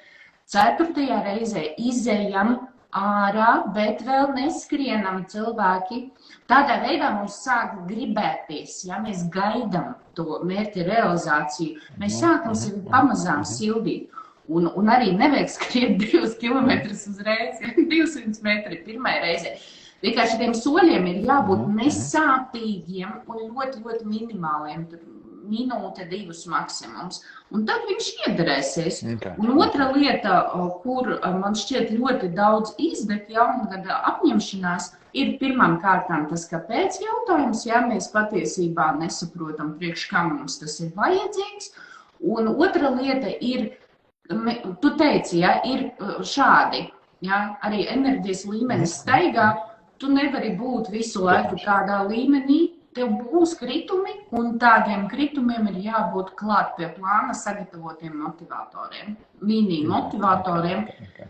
Ceturtajā reizē izejam ārā, bet vēl neskrienam cilvēki. Tādā veidā mums sāk gribēties, ja mēs gaidām to mērķa realizāciju, mēs sākam sevi pamazām sildīt. Un arī nevajag skriet 2 kilometrus uzreiz, 200 metri pirmai reizē. Vienkārši tiem soļiem ir jābūt nesāpīgiem un ļoti, ļoti minimāliem, minūte, 2 maksimums. Un tad viņš iedarēsies. Un otra lieta, kur man šķiet ļoti daudz izdeg jaungada apņemšanās, ir pirmām kārtām tas, kāpēc jautājums, ja mēs patiesībā nesaprotam, priekš kā mums tas ir vajadzīgs. Un otra lieta ir, tu teici, ja, ir šādi, ja, arī enerģijas līmenis staigā, tu nevari būt visu laiku tādā līmenī, tev būs kritumi, un tādiem kritumiem ir jābūt klāt pie plāna sagatavotiem motivatoriem, mini motivatoriem.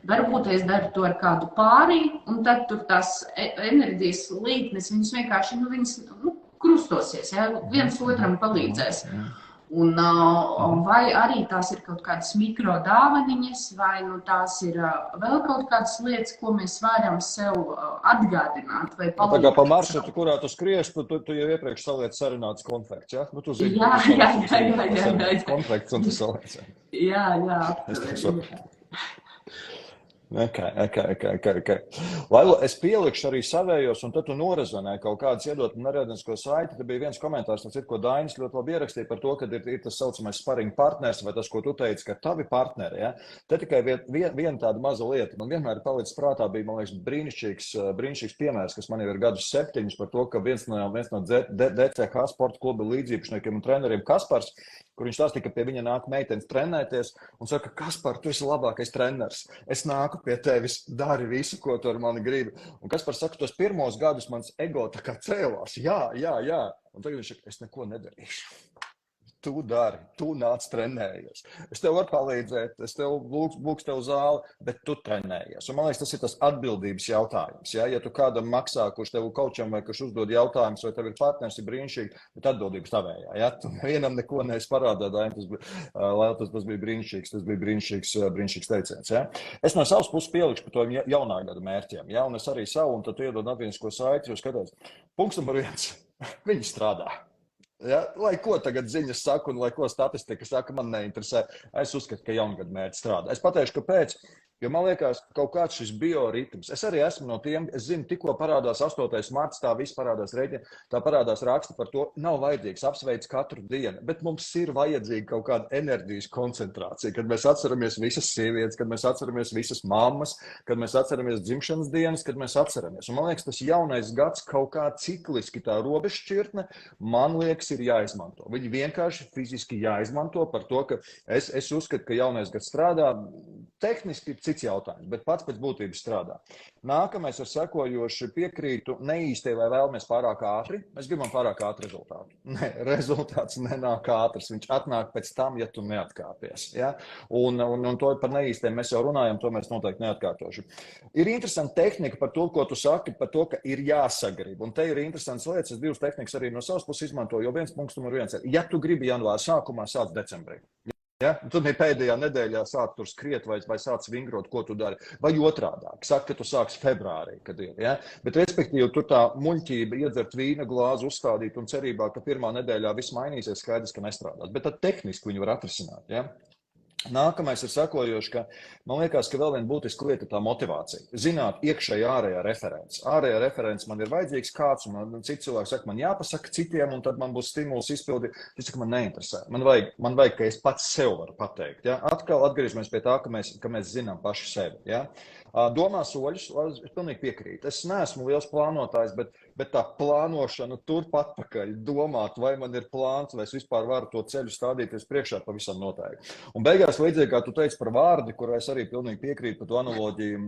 Varbūt es daru to ar kādu pārī, un tad tur tās enerģijas līknes, viņas vienkārši, viņas krustosies, ja, viens otram palīdzēs. Un vai arī tās ir kaut kādas mikro dāvaniņas, vai tās ir vēl kaut kādas lietas, ko mēs varam sev atgādināt vai palīdzēt. Tā kā pa maršrutu, kurā tu skries, tu jau iepriekš saliec sarunāts konfekts, ja? Tu zini, jā. Konfekts un tu saliec. Jā. Okay. Laila, es pielikšu arī savējos, un tad tu norezonē kaut kādas iedot nerednisko saiti. Te bija viens komentārs, ko Dainis ļoti labi ierakstīja par to, ka ir tas saucamais sparring partners, vai tas, ko tu teici, ka tavi partneri, ja? Te tikai viena tāda maza lieta. Man vienmēr palicis prātā bija, man liekas, brīnišķīgs piemērs, kas man jau ir gadus 7 par to, ka viens no DCH sporta kluba līdzīpašniekiem un treneriem Kaspars, kur viņš stāstīja, ka pie viņa nāk meitenes trenēties un saka, Kaspar, tu esi labākais treneris. Es nāku pie tevis, dari visu, ko tu ar mani gribi. Un Kaspar saka, tos pirmos gadus mans ego tā kā cēlās. Jā. Un tagad viņš saka, es neko nedarīšu. Tu dari, tu nāc trenējies. Es tev varu palīdzēt, es tev būks tev zāli, bet tu trenējies. Un man liekas, tas ir tas atbildības jautājums. Ja tu kādam maksā, kurš tev kaučam vai kurš uzdod jautājumus, vai tev ir partners, ir brīnišķīgi, bet atbildības tavējā. Ja? Tu vienam neko neesi parādā, tas bija brīnišķīgs teiciens. Ja? Es no savas puses pielikšu par to jaunā gada mērķiem. Ja? Un es arī savu, un tad tu iedod atvienisko saiti, jo skatos. Punkts numur 1. Viņi strādā. Ja, lai ko tagad ziņas saka un lai ko statistika saka, man neinteresē. Es uzskatu, ka jaungada mērķi strādā. Es pateikšu, kāpēc. Jo man liekas, kaut kāds šis bioritms. Es arī esmu no tiem, es zinu, tikko parādās 8. marts, tā viss parādās rēķina, tā parādās raksta par to, nav vajadzīgs apsveic katru dienu, bet mums ir vajadzīga kaut kāda enerģijas koncentrācija, kad mēs atceramies visas sievietes, kad mēs atceramies visas mammas, kad mēs atceramies dzimšanas dienas, kad mēs atceramies. Un man liekas, tas jaunais gads kaut kā cikliski tā robežšķirtne, man liekas, ir jāizmanto. Viņi vienkārši fiziski jāizmanto par to, ka es uzskatu, ka jaunais gads strādā tehniski cits jautājums, bet pats pēc būtības strādā. Nākamais ar sekojoši piekrītu neīstie vai vēlamies pārāk ātri. Mēs gribam pārāk ātru rezultātu. Nē, rezultāts nenāk ātrs. Viņš atnāk pēc tam, ja tu neatkāpies. Ja? Un to par neīstiem mēs jau runājam, to mēs noteikti neatkārtošu. Ir interesanta tehnika par to, ko tu saki, par to, ka ir jāsagrib. Un te ir interesants lietas, es 2 tehnikas arī no savas puses izmantoju, jo viens punkts numur 1 ir, ja tu gribi janvāra sākumā, sāc decembrī. Ja? Tad pēdējā nedēļā sāk tur skriet vai sāc vingrot, ko tu dari. Vai otrādāk, saka, ka tu sāks februārī, kad ir. Ja? Bet, respektīvi, tur tā muļķība iedzert vīna glāzi, uzstādīt un cerībā, ka pirmā nedēļā viss mainīsies, skaidrs, ka nestrādās. Bet tad tehniski viņu var atrisināt. Ja? Nākamais ir sekojoši, ka man liekas, ka vēl viena būtiska lieta ir tā motivācija. Zināt, iekšēji ārējā referents. Ārējā referents man ir vajadzīgs kāds, un citi cilvēki saka, man jāpasaka citiem, un tad man būs stimuls izpildīt. Tas saka, man neinteresē. Man vajag, ka es pats sev varu pateikt. Ja? Atkal atgriežamies pie tā, ka mēs zinām paši sevi. Ja? Domā soļus, es pilnīgi piekrītu. Es neesmu liels plānotājs, bet tā plānošana turpat pakaļ, domāt, vai man ir plāns, vai es vispār varu to ceļu stādīties priekšā pavisam noteikti. Un beigās, līdzīgi kā tu teici par vārdi, kur es arī pilnīgi piekrītu par to analoģiju,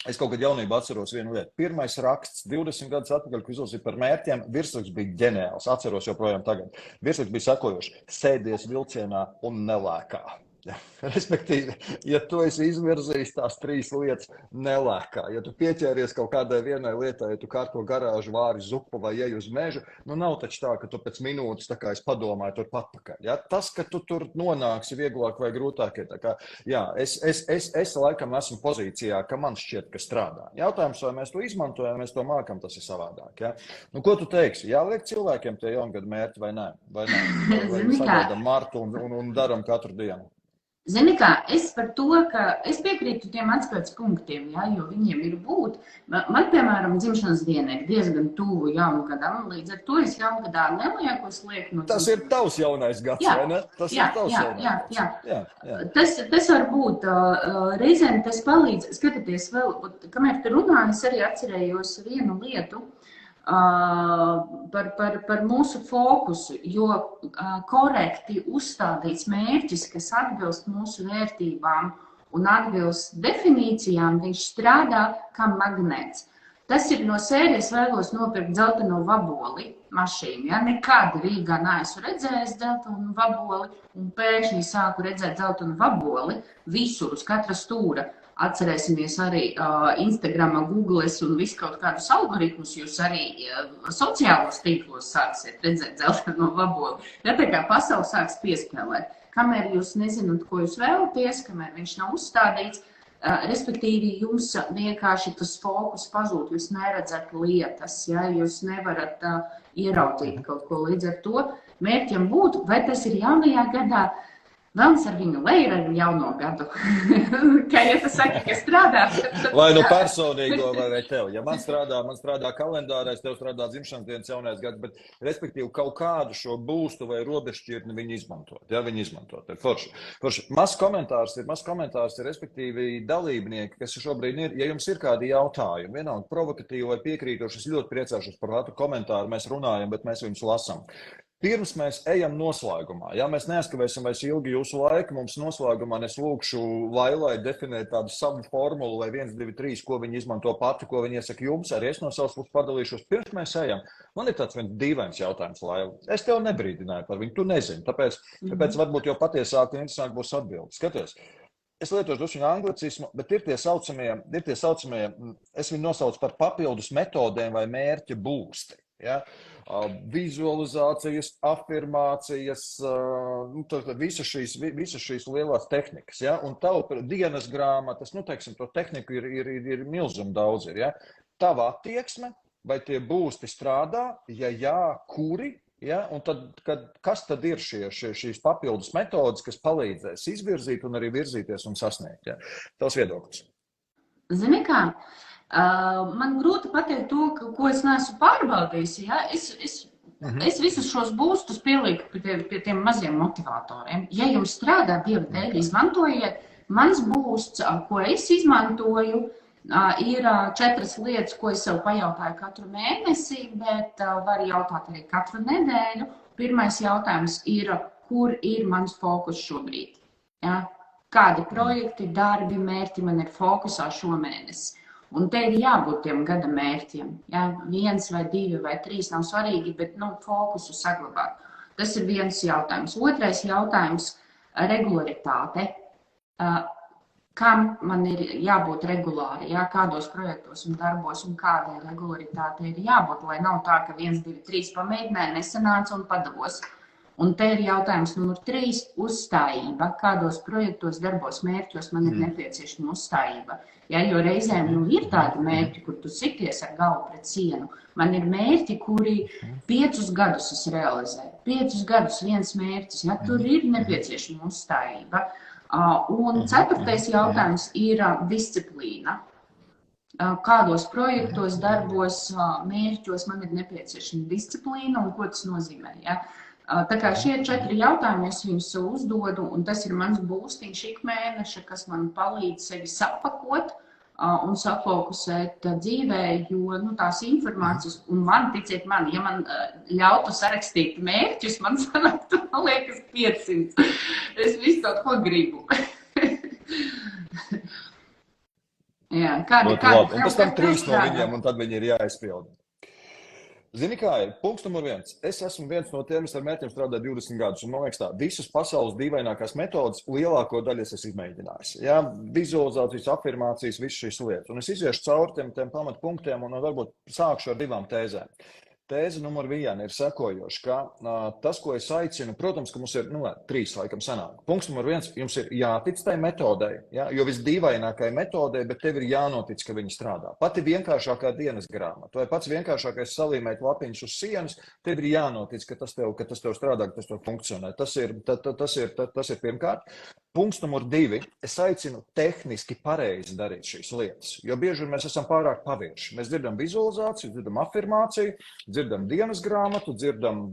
es kaut kad jaunībā atceros vienu lietu. Pirmais raksts 20 gadus atpakaļ, ko izlasīju par mērķiem, virsraksts bija ģeniāls, atceros joprojām tagad. Virsraksts bija sekojošs: sēdies vilcienā un nelēkā. Ja. Respektīvi, ja tu esi izvirzījis tās 3 lietas nelēkā, ja tu pieķēries kaut kādai vienai lietai, ja tu kārto garāžu, vāri zupu vai ej uz mežu, nu nav taču tā, ka tu pēc minūtes, tā kā es padomāju, tur patpakaļ. Ja? Tas, ka tu tur nonāksi vieglāk vai grūtāk, ir tā kā, jā, es laikam esmu pozīcijā, ka man šķiet, ka strādā. Jautājums, vai mēs to izmantojam, mēs to mākam, tas ir savādāk. Ja? Nu, ko tu teiksi? Jāliek cilvēkiem tie jaungadu mērķi vai nē? Vai sagaidām martu un daram katru dienu? Zini kā, es par to, ka es piekrītu tiem atskaites punktiem, ja, jo viņiem ir būt. Man, piemēram, dzimšanas diena ir diezgan tuvu jaungadam, līdz ar to es jaungadā nelieku, es lieku no... Tas ir tavs jaunais gads, vai ne? Tas ir tavs jaunais gads. Jā. Tas var būt, reizēm tas palīdz, skatieties vēl, kamēr tu runāji, es arī atcerējos vienu lietu, par mūsu fokusu, jo korekti uzstādīts mērķis, kas atbilst mūsu vērtībām un atbilst definīcijām, viņš strādā kā magnēts. Tas ir no sērijas vēlos nopirkt dzelteno vaboli mašīnu. Ja? Nekad Rīgā neesmu redzējis dzeltenu vaboli un pēkšņi sāku redzēt dzeltenu vaboli visur uz katra stūra. Atcerēsimies arī Instagramā, Googles un visu kaut kādus algoritmus, jūs arī sociālos tīklos sāksiet redzēt dzelteno vaboli. Ja tā kā pasaule sāks piespēlēt, kamēr jūs nezināt, ko jūs vēlaties, kamēr viņš nav uzstādīts, respektīvi jums vienkārši tas fokus pazūd, jūs neredzat lietas, ja? Jūs nevarat ieraudzīt kaut ko līdz ar to. Mērķiem būtu, vai tas ir jaunajā gadā, Velns ar viņu leju ar jauno gadu. Kā ja tu saki, ka strādā. Vai nu personīgo vai tev. Ja man strādā kalendārais, tev strādā dzimšanas dienas jaunais gads, bet respektīvi kaut kādu šo būstu vai robežšķirtni viņi izmantot. Ja, viņi izmantot. Forši. Mazs komentārs ir respektīvi dalībnieki, kas šobrīd ir. Ja jums ir kādi jautājumi, vienalga provokatīvi vai piekrītoši, es ļoti priecāšos par katru komentāru. Mēs runājam, bet mēs viņus lasam. Pirms mēs ejam noslēgumā, ja mēs neaizkavēsim vairs ilgi jūsu laiku, mums noslēgumā es lūkšu Lailai definēt tādu savu formulu, vai 1, 2, 3, ko viņi izmanto pati, ko viņi iesaka jums, arī es no savas puses padalīšos. Pirms mēs ejam, man ir tāds viens dīvains jautājums, Laila. Es tev nebrīdināju par viņu, tu nezini, tāpēc varbūt jau patiesāk un interesāk būs atbildi. Skaties, es lietošu drusku anglicismu, bet ir tie saucamie, es viņu nosaucu par papildus metodēm vai mērķa būsti. Ja? Vizualizācijas, afirmācijas, visas šīs lielās tehnikas, ja? Un tavu dienas grāmatas, teiksim, to tehniku ir milzum daudz, ja? Tava attieksme, vai tie būsti strādā, ja jā, kuri, ja? Un tad, kas tad ir šīs papildus metodas, kas palīdzēs izvirzīt un arī virzīties un sasniegt, ja? Tavs viedoklis. Zini kā? Man grūti pateikt to, ko es neesmu pārbaudījis. Ja? Es visus šos būstus pielieku pie tiem maziem motivatoriem. Ja jums strādā Dieva dēļ, izmantojiet. Mans būsts, ko es izmantoju, ir 4 lietas, ko es sev pajautāju katru mēnesi, bet var jautāt arī katru nedēļu. Pirmais jautājums ir, kur ir mans fokus šobrīd? Ja? Kādi projekti, darbi, mērķi man ir fokusā šomēnes? Un te ir jābūt tiem gada mērķiem. Ja? 1 vai 2 vai 3 nav svarīgi, bet fokusu saglabāt. Tas ir viens jautājums. Otrais jautājums - regularitāte. Kam man ir jābūt regulāri, ja? Kādos projektos un darbos un kādai regularitātei ir jābūt, lai nav tā, ka 1, 2, 3 pamēģināja, nesanāca un padavos. Un te ir jautājums numur 3 - uzstājība. Kādos projektos, darbos, mērķos man ir nepieciešama uzstājība. Ja, jo reizēm ir tādi mērķi, kur tu sities ar galvu pret sienu. Man ir mērķi, kuri 5 gadus es realizēju. 5 gadus viens mērķis. Ja, tur ir nepieciešama uzstājība. Un 4. jautājums ir disciplīna. Kādos projektos, darbos, mērķos man ir nepieciešama disciplīna un ko tas nozīmē. Ja? Tā kā šie 4 jautājumi es viņus uzdodu, un tas ir mans būstiņš ik mēneša, kas man palīdz sevi sapakot un safokusēt dzīvē, jo tās informācijas, un man, ticiet man, ja man ļautu sarakstīt mērķus, man sanāktu, man liekas, 500. Es visu kaut ko gribu. Jā, un pēc tam 3 no viņiem, un tad viņi ir jāizpilda. Zini, kā ir? Punkts numur 1. Es esmu viens no tiem, kas ar mērķiem strādā 20 gadus. Un, man liekas, tā, visas pasaules dīvainākās metodas lielāko daļu es esmu izmēģinājis. Jā, vizualizācijas, afirmācijas, visas šīs lietas. Un es iziešu cauri tiem pamatpunktiem un varbūt sākšu ar 2 tēzēm. Tēze numur 1 ir sekojoša, ka tas, ko es aicinu, protams, ka mums ir 3 laikam sanāk. Punkts numur 1, jums ir jātic tai metodei, ja? Jo visdīvainākai metodei, bet tev ir jānotic, ka viņi strādā. Pati vienkāršākā dienas grāmata, vai pats vienkāršākais salīmēt lapiņus uz sienas, tev ir jānotic, ka tas tev strādā, ka tas tev funkcionē. Tas ir pirmkārt. Punkts numur 2. Es aicinu tehniski pareizi darīt šīs lietas, jo bieži mēs esam pārāk pavieši. Mēs dzirdam vizualizāciju, dzirdam afirmāciju, dzirdam dienas grāmatu, dzirdam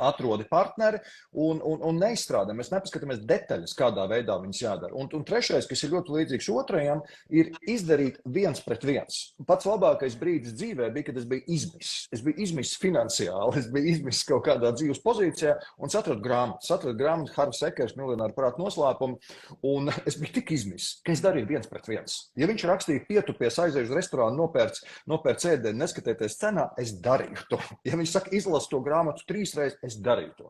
atrodi partneri un neizstrādājam. Mēs nepaskatāmies detaļas, kādā veidā viņas jādara. Un trešais, kas ir ļoti līdzīgs otrajam, ir izdarīt 1 pret 1. Pats labākais brīdis dzīvē bija, kad es biju izmisis. Es biju izmisis finansiāli, es biju izmisis kaut kādā dzīves pozīcijā un atradu grāmatu Harvey Sekers, Miljonāru prātu noslēpumu, un es biju tik izmisis, ka es darīju 1 pret 1. Ja viņš rakstīja pietupies, aizēju uz restorānu, nopērc ēdienu, neskatieties cenā, es darīju to. Ja viņš saka, izlas to grāmatu 3 reizes, es darīju to.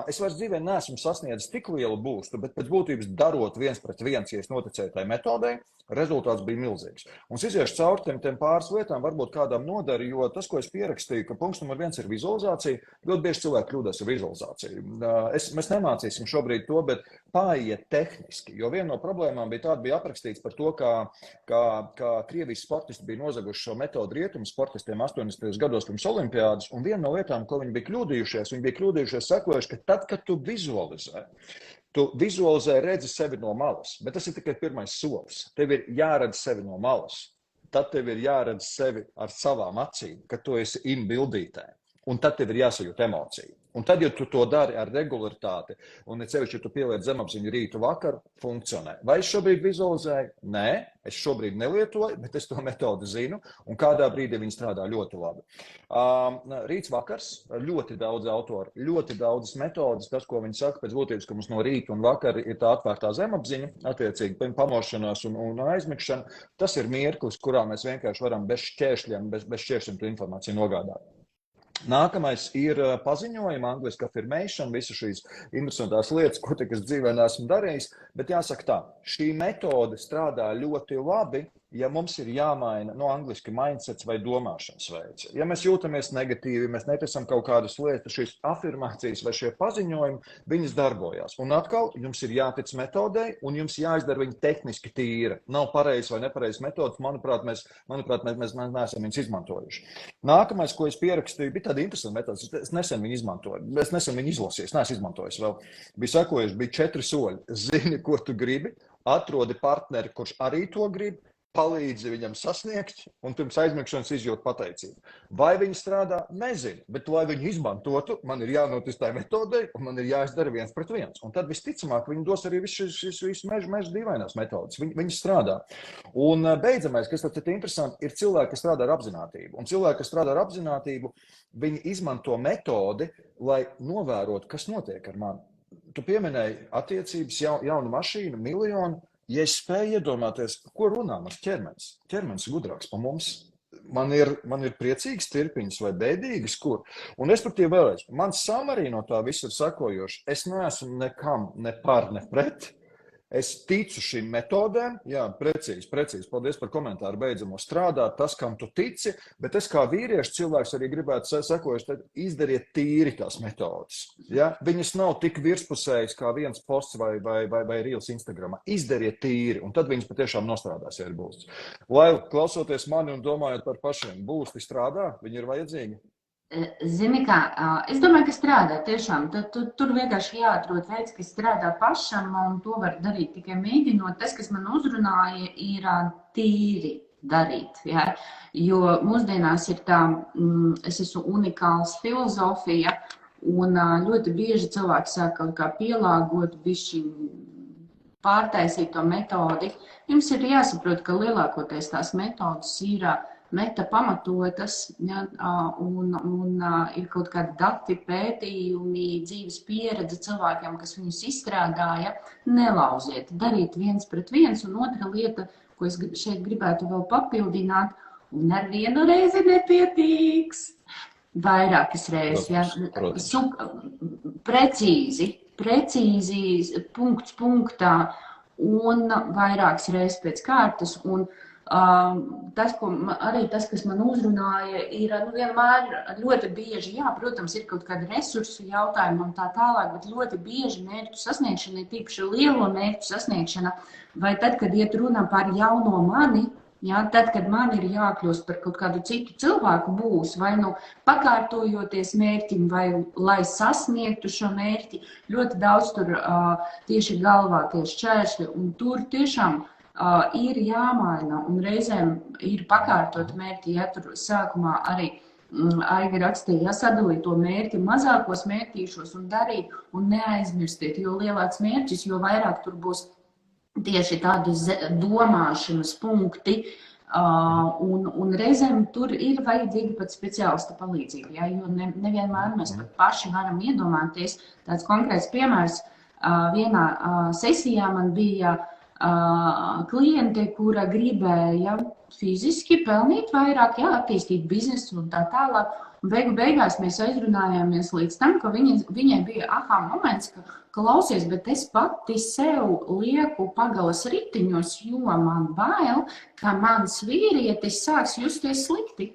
Es vairs dzīvē neesmu sasniedzis tik lielu būstu, bet pēc būtības darot 1 pret 1, ja es noticēju tai metodei, rezultāts bija milzīgs. Un es iziešu cauri tiem pāris lietām, varbūt kādām nodari, jo tas, ko es pierakstīju, ka punkts numur 1 ir vizualizācija, ļoti bieži cilvēki kļūdās ar vizualizāciju. Mēs nemācīsim šobrīd to, bet pāriet tehniski, jo viena no problēmām bija aprakstīts par to, kā Krievijas sportisti bija nozaguši šo metodu rietumu sportistiem 80. gados pirms olimpiādas, un viena no lietām, ko viņi bija kļūdījušies sekojuši, ka tad, kad tu vizualizē, redzi sevi no malas, bet tas ir tikai pirmais solis. Tev ir jāredz sevi no malas, tad tev ir jāredz sevi ar savām acīm, ka tu esi inbildītē, un tad tev ir jāsajūt emociju. Un tad, ja tu to dari ar regularitāti, un cevišķi, ja tu pieliec zemapziņu rītu vakaru, funkcionē. Vai es šobrīd vizualizēju? Nē, es šobrīd nelietoju, bet es to metodu zinu, un kādā brīdī viņi strādā ļoti labi. Rīts vakars, ļoti daudz autori, ļoti daudzas metodas, tas, ko viņi saka, pēc būtības, ka mums no rīta un vakara ir tā atvērtā zemapziņa, attiecīgi pamošanās un aizmigšana, tas ir mirklis, kurā mēs vienkārši varam bez šķēršļiem to informāciju nogādāt. Nākamais ir paziņojumi, angliski affirmation, visas šīs interesantās lietas, ko es dzīvē neesmu darījis, bet jāsaka tā, šī metode strādā ļoti labi, ja mums ir jāmaina, angliski mindsets vai domāšanas veids. Ja mēs jūtamies negatīvi, mēs neticam kaut kādas lietas, šīs afirmācijas vai šie paziņojumi, viņas darbojās. Un atkal, jums ir jātic metodei, un jums jāizdara viņa tehniski tīra. Nav pareizs vai nepareizs metods, manuprāt, mēs neesam viņas izmantojuši. Nākamais, ko es pierakstīju, bija tāda interesanta metoda. Es nesen viņu izmantoju, es nesen viņu izlasīju, es neesmu izmantojis vēl. Bija 4 soļi. Zini, ko tu gribi, atrodi partneri, kurš arī to grib, palīdzi viņam sasniegt, un pirms aizmigšanas izjūt pateicību. Vai viņi strādā? Nezinu, bet lai viņi izmantotu, man ir jānotic tai metodei, un man ir jāizdara 1 pret 1. Un tad visticamāk viņi dos arī šīs meža dīvainās metodas. Viņi strādā. Un beidzamais, kas tad ir interesanti, ir cilvēki, kas strādā ar apzinātību. Un cilvēki, kas strādā ar apzinātību, viņi izmanto metodi, lai novērotu, kas notiek ar mani. Tu pieminēji attiecības, jaunu mašīnu, miljonu. Ja es spēju iedomāties, ko runā mans ķermenis. Ķermenis ir gudrāks par mums. Man ir priecīgas tirpiņas vai bēdīgas, kur. Un es par tie vēlreiz. Mans samarī no tā viss ir sakojoši. Es neesmu nekam ne par, ne pret. Es ticu šīm metodēm, jā, precīzi, paldies par komentāru beidzamo, strādāt tas, kam tu tici, bet es kā vīriešu cilvēks arī gribētu sekojuši, izdariet tīri tās metodas, ja? Viņas nav tik virspusējas kā viens posts vai reels Instagramā, izdariet tīri, un tad viņas patiešām nostrādās, ja ir būsts. Lai klausoties mani un domājot par pašiem, būsti strādā, viņi ir vajadzīgi? Zini kā, es domāju, ka strādā tiešām. Tur vienkārši jāatrod veids, kas strādā pašam, un to var darīt tikai mēģinot. Tas, kas man uzrunāja, ir tīri darīt. Ja? Jo mūsdienās ir tā, es esmu unikāls filozofija, un ļoti bieži cilvēki sāk kaut kā pielāgot, bišķi pārtaisīt to metodi. Jums ir jāsaprot, ka lielākoties tās metodas ir meta pamatotas, ja, un ir kaut kādi dati, pētījumi, dzīves pieredze cilvēkiem, kas viņus izstrādāja, nelauziet, darīt 1 pret 1, un otra lieta, ko es šeit gribētu vēl papildināt, Un ar vienu reizi nepietiks. Vairākas reizes, Protams. Precīzi, punkts punktā un vairākas reizes pēc kārtas. Un tas, kas man uzrunāja, ir vienmēr ļoti bieži, protams, ir kaut kādi resursu jautājumi un tā tālāk, bet ļoti bieži mērķu sasniegšana, ir tīpaši lielo mērķu sasniegšana, vai tad, kad iet runa par jauno mani, tad, kad man ir jākļūst par kaut kādu citu cilvēku būs, vai pakārtojoties mērķim, vai lai sasniegtu šo mērķi, ļoti daudz tur tieši galvā tie šķēršļi, un tur tiešām ir jāmaina, un reizēm ir pakārtot mērķi, tur sākumā arī Aiga rakstīja, sadalīt to mērķi mazākos mērķīšos un darīt, un neaizmirstiet, jo lielāks mērķis, jo vairāk tur būs tieši tādi domāšanas punkti, un reizēm tur ir vajadzīga pat speciālista palīdzība, jo nevienmēr mēs pat paši varam iedomāties. Tāds konkrēts piemērs, vienā sesijā man bija kliente, kura gribēja fiziski pelnīt vairāk, attīstīt biznesu un tā tālāk. Un beigās mēs aizrunājāmies līdz tam, ka viņai bija moments, ka klausies, bet es pati sev lieku pagalas ritiņos, jo man bail, ka mans vīrietis sāks justies slikti.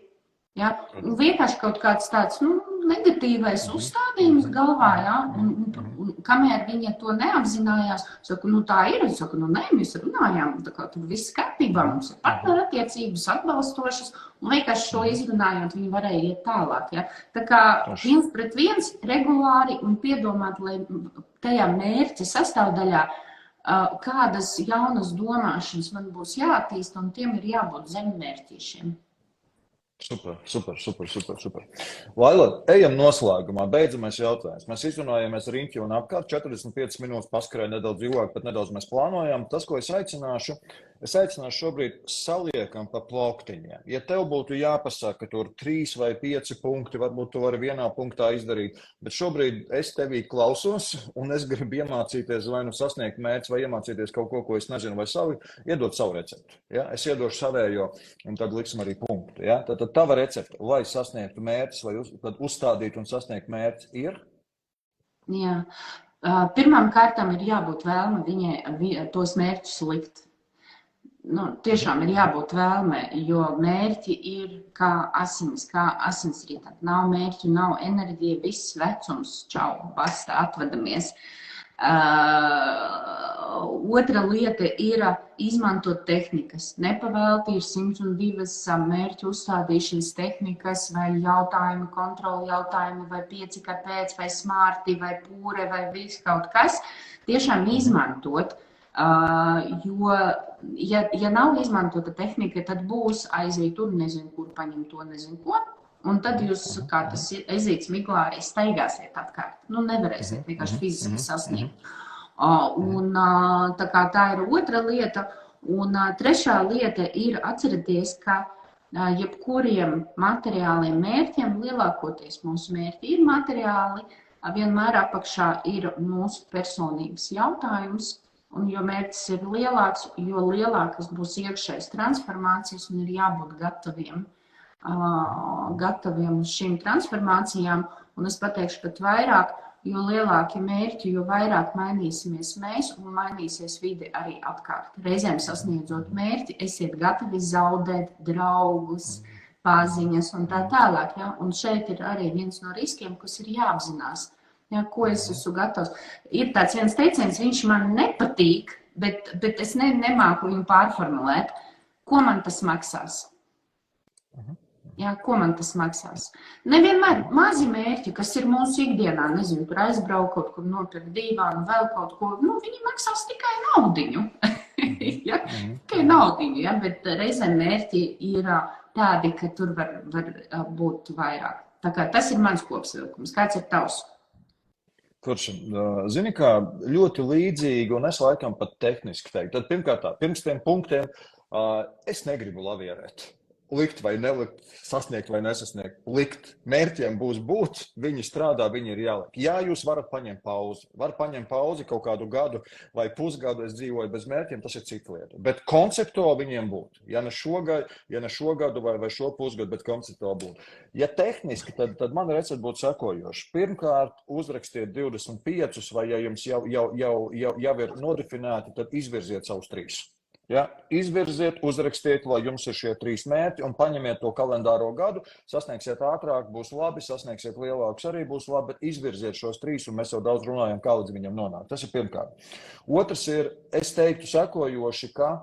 Un vienkārši kaut kāds tāds negatīvais uzstādījums galvā, un kamēr viņa to neapzinājās, saku, tā ir, es saku, nē, mēs runājām, tā kā tur viss kārtībā, mums ir partnerattiecības atbalstošas, un vienkārši šo izrunājot, viņi varēja iet tālāk, Tā kā 1 pret 1 regulāri un piedomāt, lai tajā mērķa sastāvdaļā kādas jaunas domāšanas man būs jāattīst, un tiem ir jābūt zemmērķīšiem. Super. Laila, ejam noslēgumā. Beidzamais jautājums. Mēs izrunājāmies riņķi un apkārt 45 minūtes paskarēja nedaudz ilgāk, pat nedaudz mēs plānojām. Tas, ko es aicināšu šobrīd saliekam pa plauktiņiem. Ja tev būtu jāpasaka, ka tur 3 vai 5 punkti, varbūt tu vari vienā punktā izdarīt, bet šobrīd es tevī klausos un es gribu iemācīties vai sasniegt mērķi, vai iemācīties kaut ko es nezinu, vai iedot savu receptu. Es iedošu savējo un tad liksim arī punktu. Tad tava recepte, lai sasniegtu mērķis, vai uzstādīt un sasniegt mērķis ir? Jā. Pirmām kārtām ir jābūt vēlme viņai tos mērķus likt. Tiešām ir jābūt vēlme, jo mērķi ir kā asinsrita. Nav mērķu, nav enerģija, viss vecums, čau, basta, atvadamies. Otra lieta ir izmantot tehnikas. Nepavēlti ir 102 mērķu uzstādīšanas tehnikas, vai jautājumu, kontroli jautājumi, vai 5 kāpēc, vai smarti, vai pūre, vai viss kaut kas. Tiešām izmantot. Jo, ja nav izmantota tehnika, tad būs aiziet tur, nezinu, kur paņemt to, nezinu ko, un tad jūs, kā tas ezīts miglā, arī staigāsiet atkārt. Nevarēsiet vienkārši fiziski sasniegt. Un tā ir otra lieta. Un trešā lieta ir atcerieties, ka jebkuriem materiāliem mērķiem, lielākoties mūsu mērķi ir materiāli, vienmēr apakšā ir mūsu personības jautājums. Un jo mērķis ir lielāks, jo lielākas būs iekšējas transformācijas un ir jābūt gataviem uz šīm transformācijām. Un es pateikšu pat vairāk, jo lielāki mērķi, jo vairāk mainīsimies mēs un mainīsies vide arī apkārt. Reizēm sasniedzot mērķi, esiet gatavi zaudēt draugus, paziņas un tā tālāk. Un šeit ir arī viens no riskiem, kas ir jāapzinās. Ko es esmu gatavs. Ir tāds viens teiciens, viņš man nepatīk, bet es nemāku viņu pārformulēt. Ko man tas maksās? Ko man tas maksās? Nevienmēr mazi mērķi, kas ir mūsu ikdienā, nezinu, tur aizbraukt kaut kur nopirkt dīvānu, vēl kaut ko, viņi maksās tikai naudiņu. Tikai naudiņu, bet reizēm mērķi ir tādi, ka tur var būt vairāk. Tā kā tas ir mans kopsavilkums. Kāds ir tavs? Zini, kā ļoti līdzīgi, un es laikam pat tehniski teiktu. Tad pirmkārt pirms tiem punktiem es negribu lavierēt. likt vai nelikt, sasniegt vai nesasniegt. Likt. Mērķiem būs būt, viņi strādā, viņi ir jāliek. Jā, jūs varat paņemt pauzi. Var paņemt pauzi kaut kādu gadu vai pusgadu, es dzīvoju bez mērķiem, tas ir cita lieta. Bet konceptuāli viņiem būtu. Ja ne šogadu vai šo pusgadu, bet konceptuāli būtu. Ja tehniski, tad man recepte būtu sekojoši. Pirmkārt, uzrakstiet 25, vai ja jums jau ir nodefinēti, tad izvirziet savus 3. Ja? Izvirziet, uzrakstiet, lai jums ir šie 3 mērķi un paņemiet to kalendāro gadu, sasniegsiet ātrāk, būs labi, sasniegsiet lielākus arī būs labi, bet izvirziet šos 3 un mēs jau daudz runājam, kā līdz viņam nonākt. Tas ir pirmkārt. Otrs ir, es teiktu sekojoši, ka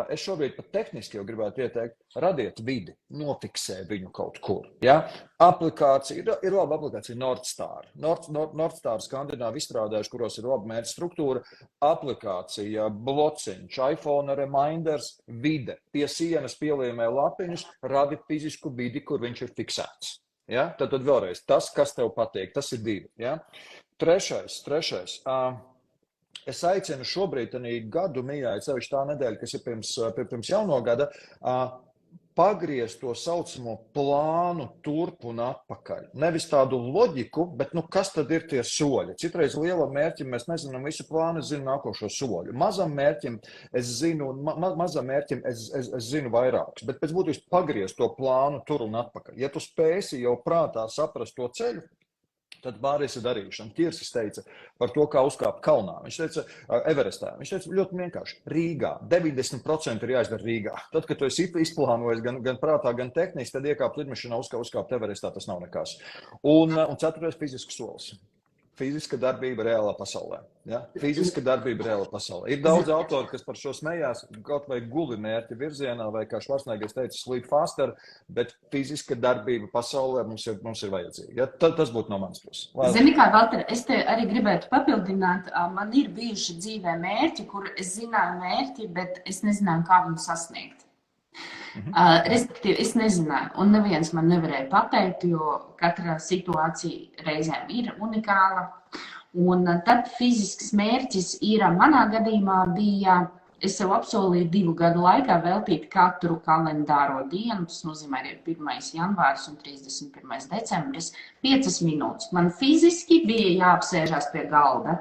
es šobrīd pat tehniski jau gribētu ieteikt, radiet vidi, nofiksē viņu kaut kur. Ja? Aplikācija, ir laba aplikācija Nordstar. Nordstar Skandināvi izstrādājuši, kuros ir laba mērķa struktūra, aplikācija, blociņš, iPhone reminders, vide. Pie sienas pieliemē lapiņus, radi fizisku vidi, kur viņš ir fiksēts. Ja? Tad vēlreiz, tas, kas tev patīk, tas ir 2. Ja? Trešais. Es aicinu šobrīd gadu mijai, sevišķi tā nedēļa, kas ir pirms jauno gada, pagriezt to saucamo plānu turp un atpakaļ. Nevis tādu loģiku, bet kas tad ir tie soļi? Citreiz lielam mērķim mēs nezinām visu plānu, es zinu nākošo soļu. Mazam mērķim es zinu vairākus, bet pēc būtības pagriezt to plānu tur un atpakaļ. Ja tu spēsi jau prātā saprast to ceļu, tad pārējais ir darīšana. Ķirsis teica par to, kā uzkāpt kalnā. Viņš teica Everestā. Viņš teica ļoti vienkārši. Rīgā. 90% ir jāizdara Rīgā. Tad, kad tu esi izplānojis gan prātā, gan tehniski, tad iekāpt lidmašīnā, uzkāpt Everestā, tas nav nekas. Un 4. fizisks solis. Fiziska darbība reālā pasaulē. Ja? Fiziska darbība reālā pasaulē. Ir daudz autori, kas par šo smējās, kaut vai guli mērķi virzienā, vai kā Švarcnegers teica, sleep faster, bet fiziska darbība pasaulē mums ir vajadzīga. Ja? Tas būtu no manas puses. Zini kā, Valter, es te arī gribētu papildināt, man ir bijuši dzīvē mērķi, kur es zināju mērķi, bet es nezināju, kā viņu sasniegt. Respektīvi, es nezināju, un neviens man nevarēja pateikt, jo katra situācija reizēm ir unikāla. Un tad fizisks mērķis ir, manā gadījumā bija, es sev apsolīju 2 gadu laikā veltīt katru kalendāro dienu, tas nozīmē arī 1. janvāris un 31. decembris, 5 minūtes. Man fiziski bija jāapsēžās pie galda.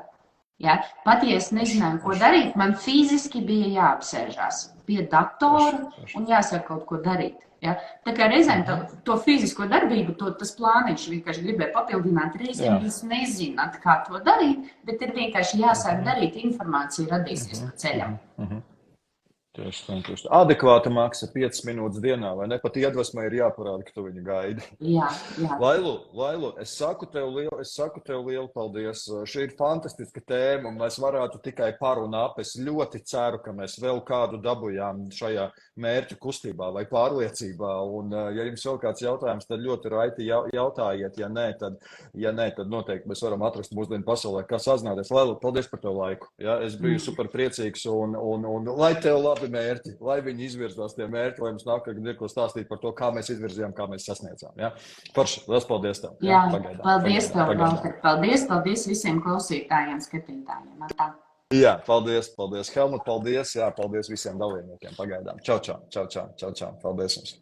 Ja? Pat ja es nezināju, ko darīt, man fiziski bija jāapsēžās pie datora un jāsāk kaut ko darīt. Ja? Tā kā reizēm to fizisko darbību, tas plāniņš vienkārši gribēja papildināt, reizēm jūs nezināt, kā to darīt, bet ir vienkārši jāsāk darīt, informācija radīsies pa ceļam. Tieši. Adekvāta maksa 5 minūtes dienā, vai ne? Pat iedvesmai ir jāparāda, ka tu viņu gaidi. Jā. Lailu, es saku tev lielu paldies. Šī ir fantastiska tēma, un mēs varētu tikai par un ap. Es ļoti ceru, ka mēs vēl kādu dabujām šajā mērķu kustībā vai pārliecībā. Un, ja jums vēl kāds jautājums, tad ļoti raiti jautājiet. Ja nē, tad noteikti mēs varam atrast mūsdienu pasaulē, kā sazināties. Lailu, paldies par tev laiku. Ja? Es biju super priecīgs un lai tev labi mērķi, lai viņi izvirzās tie mērķi, lai mums nāk ir ko stāstīt par to, kā mēs izvirzījām, kā mēs sasniedzām. Ja? Forši, liels paldies tev. Jā, paldies tev, Valter. Paldies visiem klausītājiem, skatītājiem. Jā, paldies. Helmut, paldies. Jā, paldies visiem dalībniekiem. Pagaidām. Čau. Paldies jums.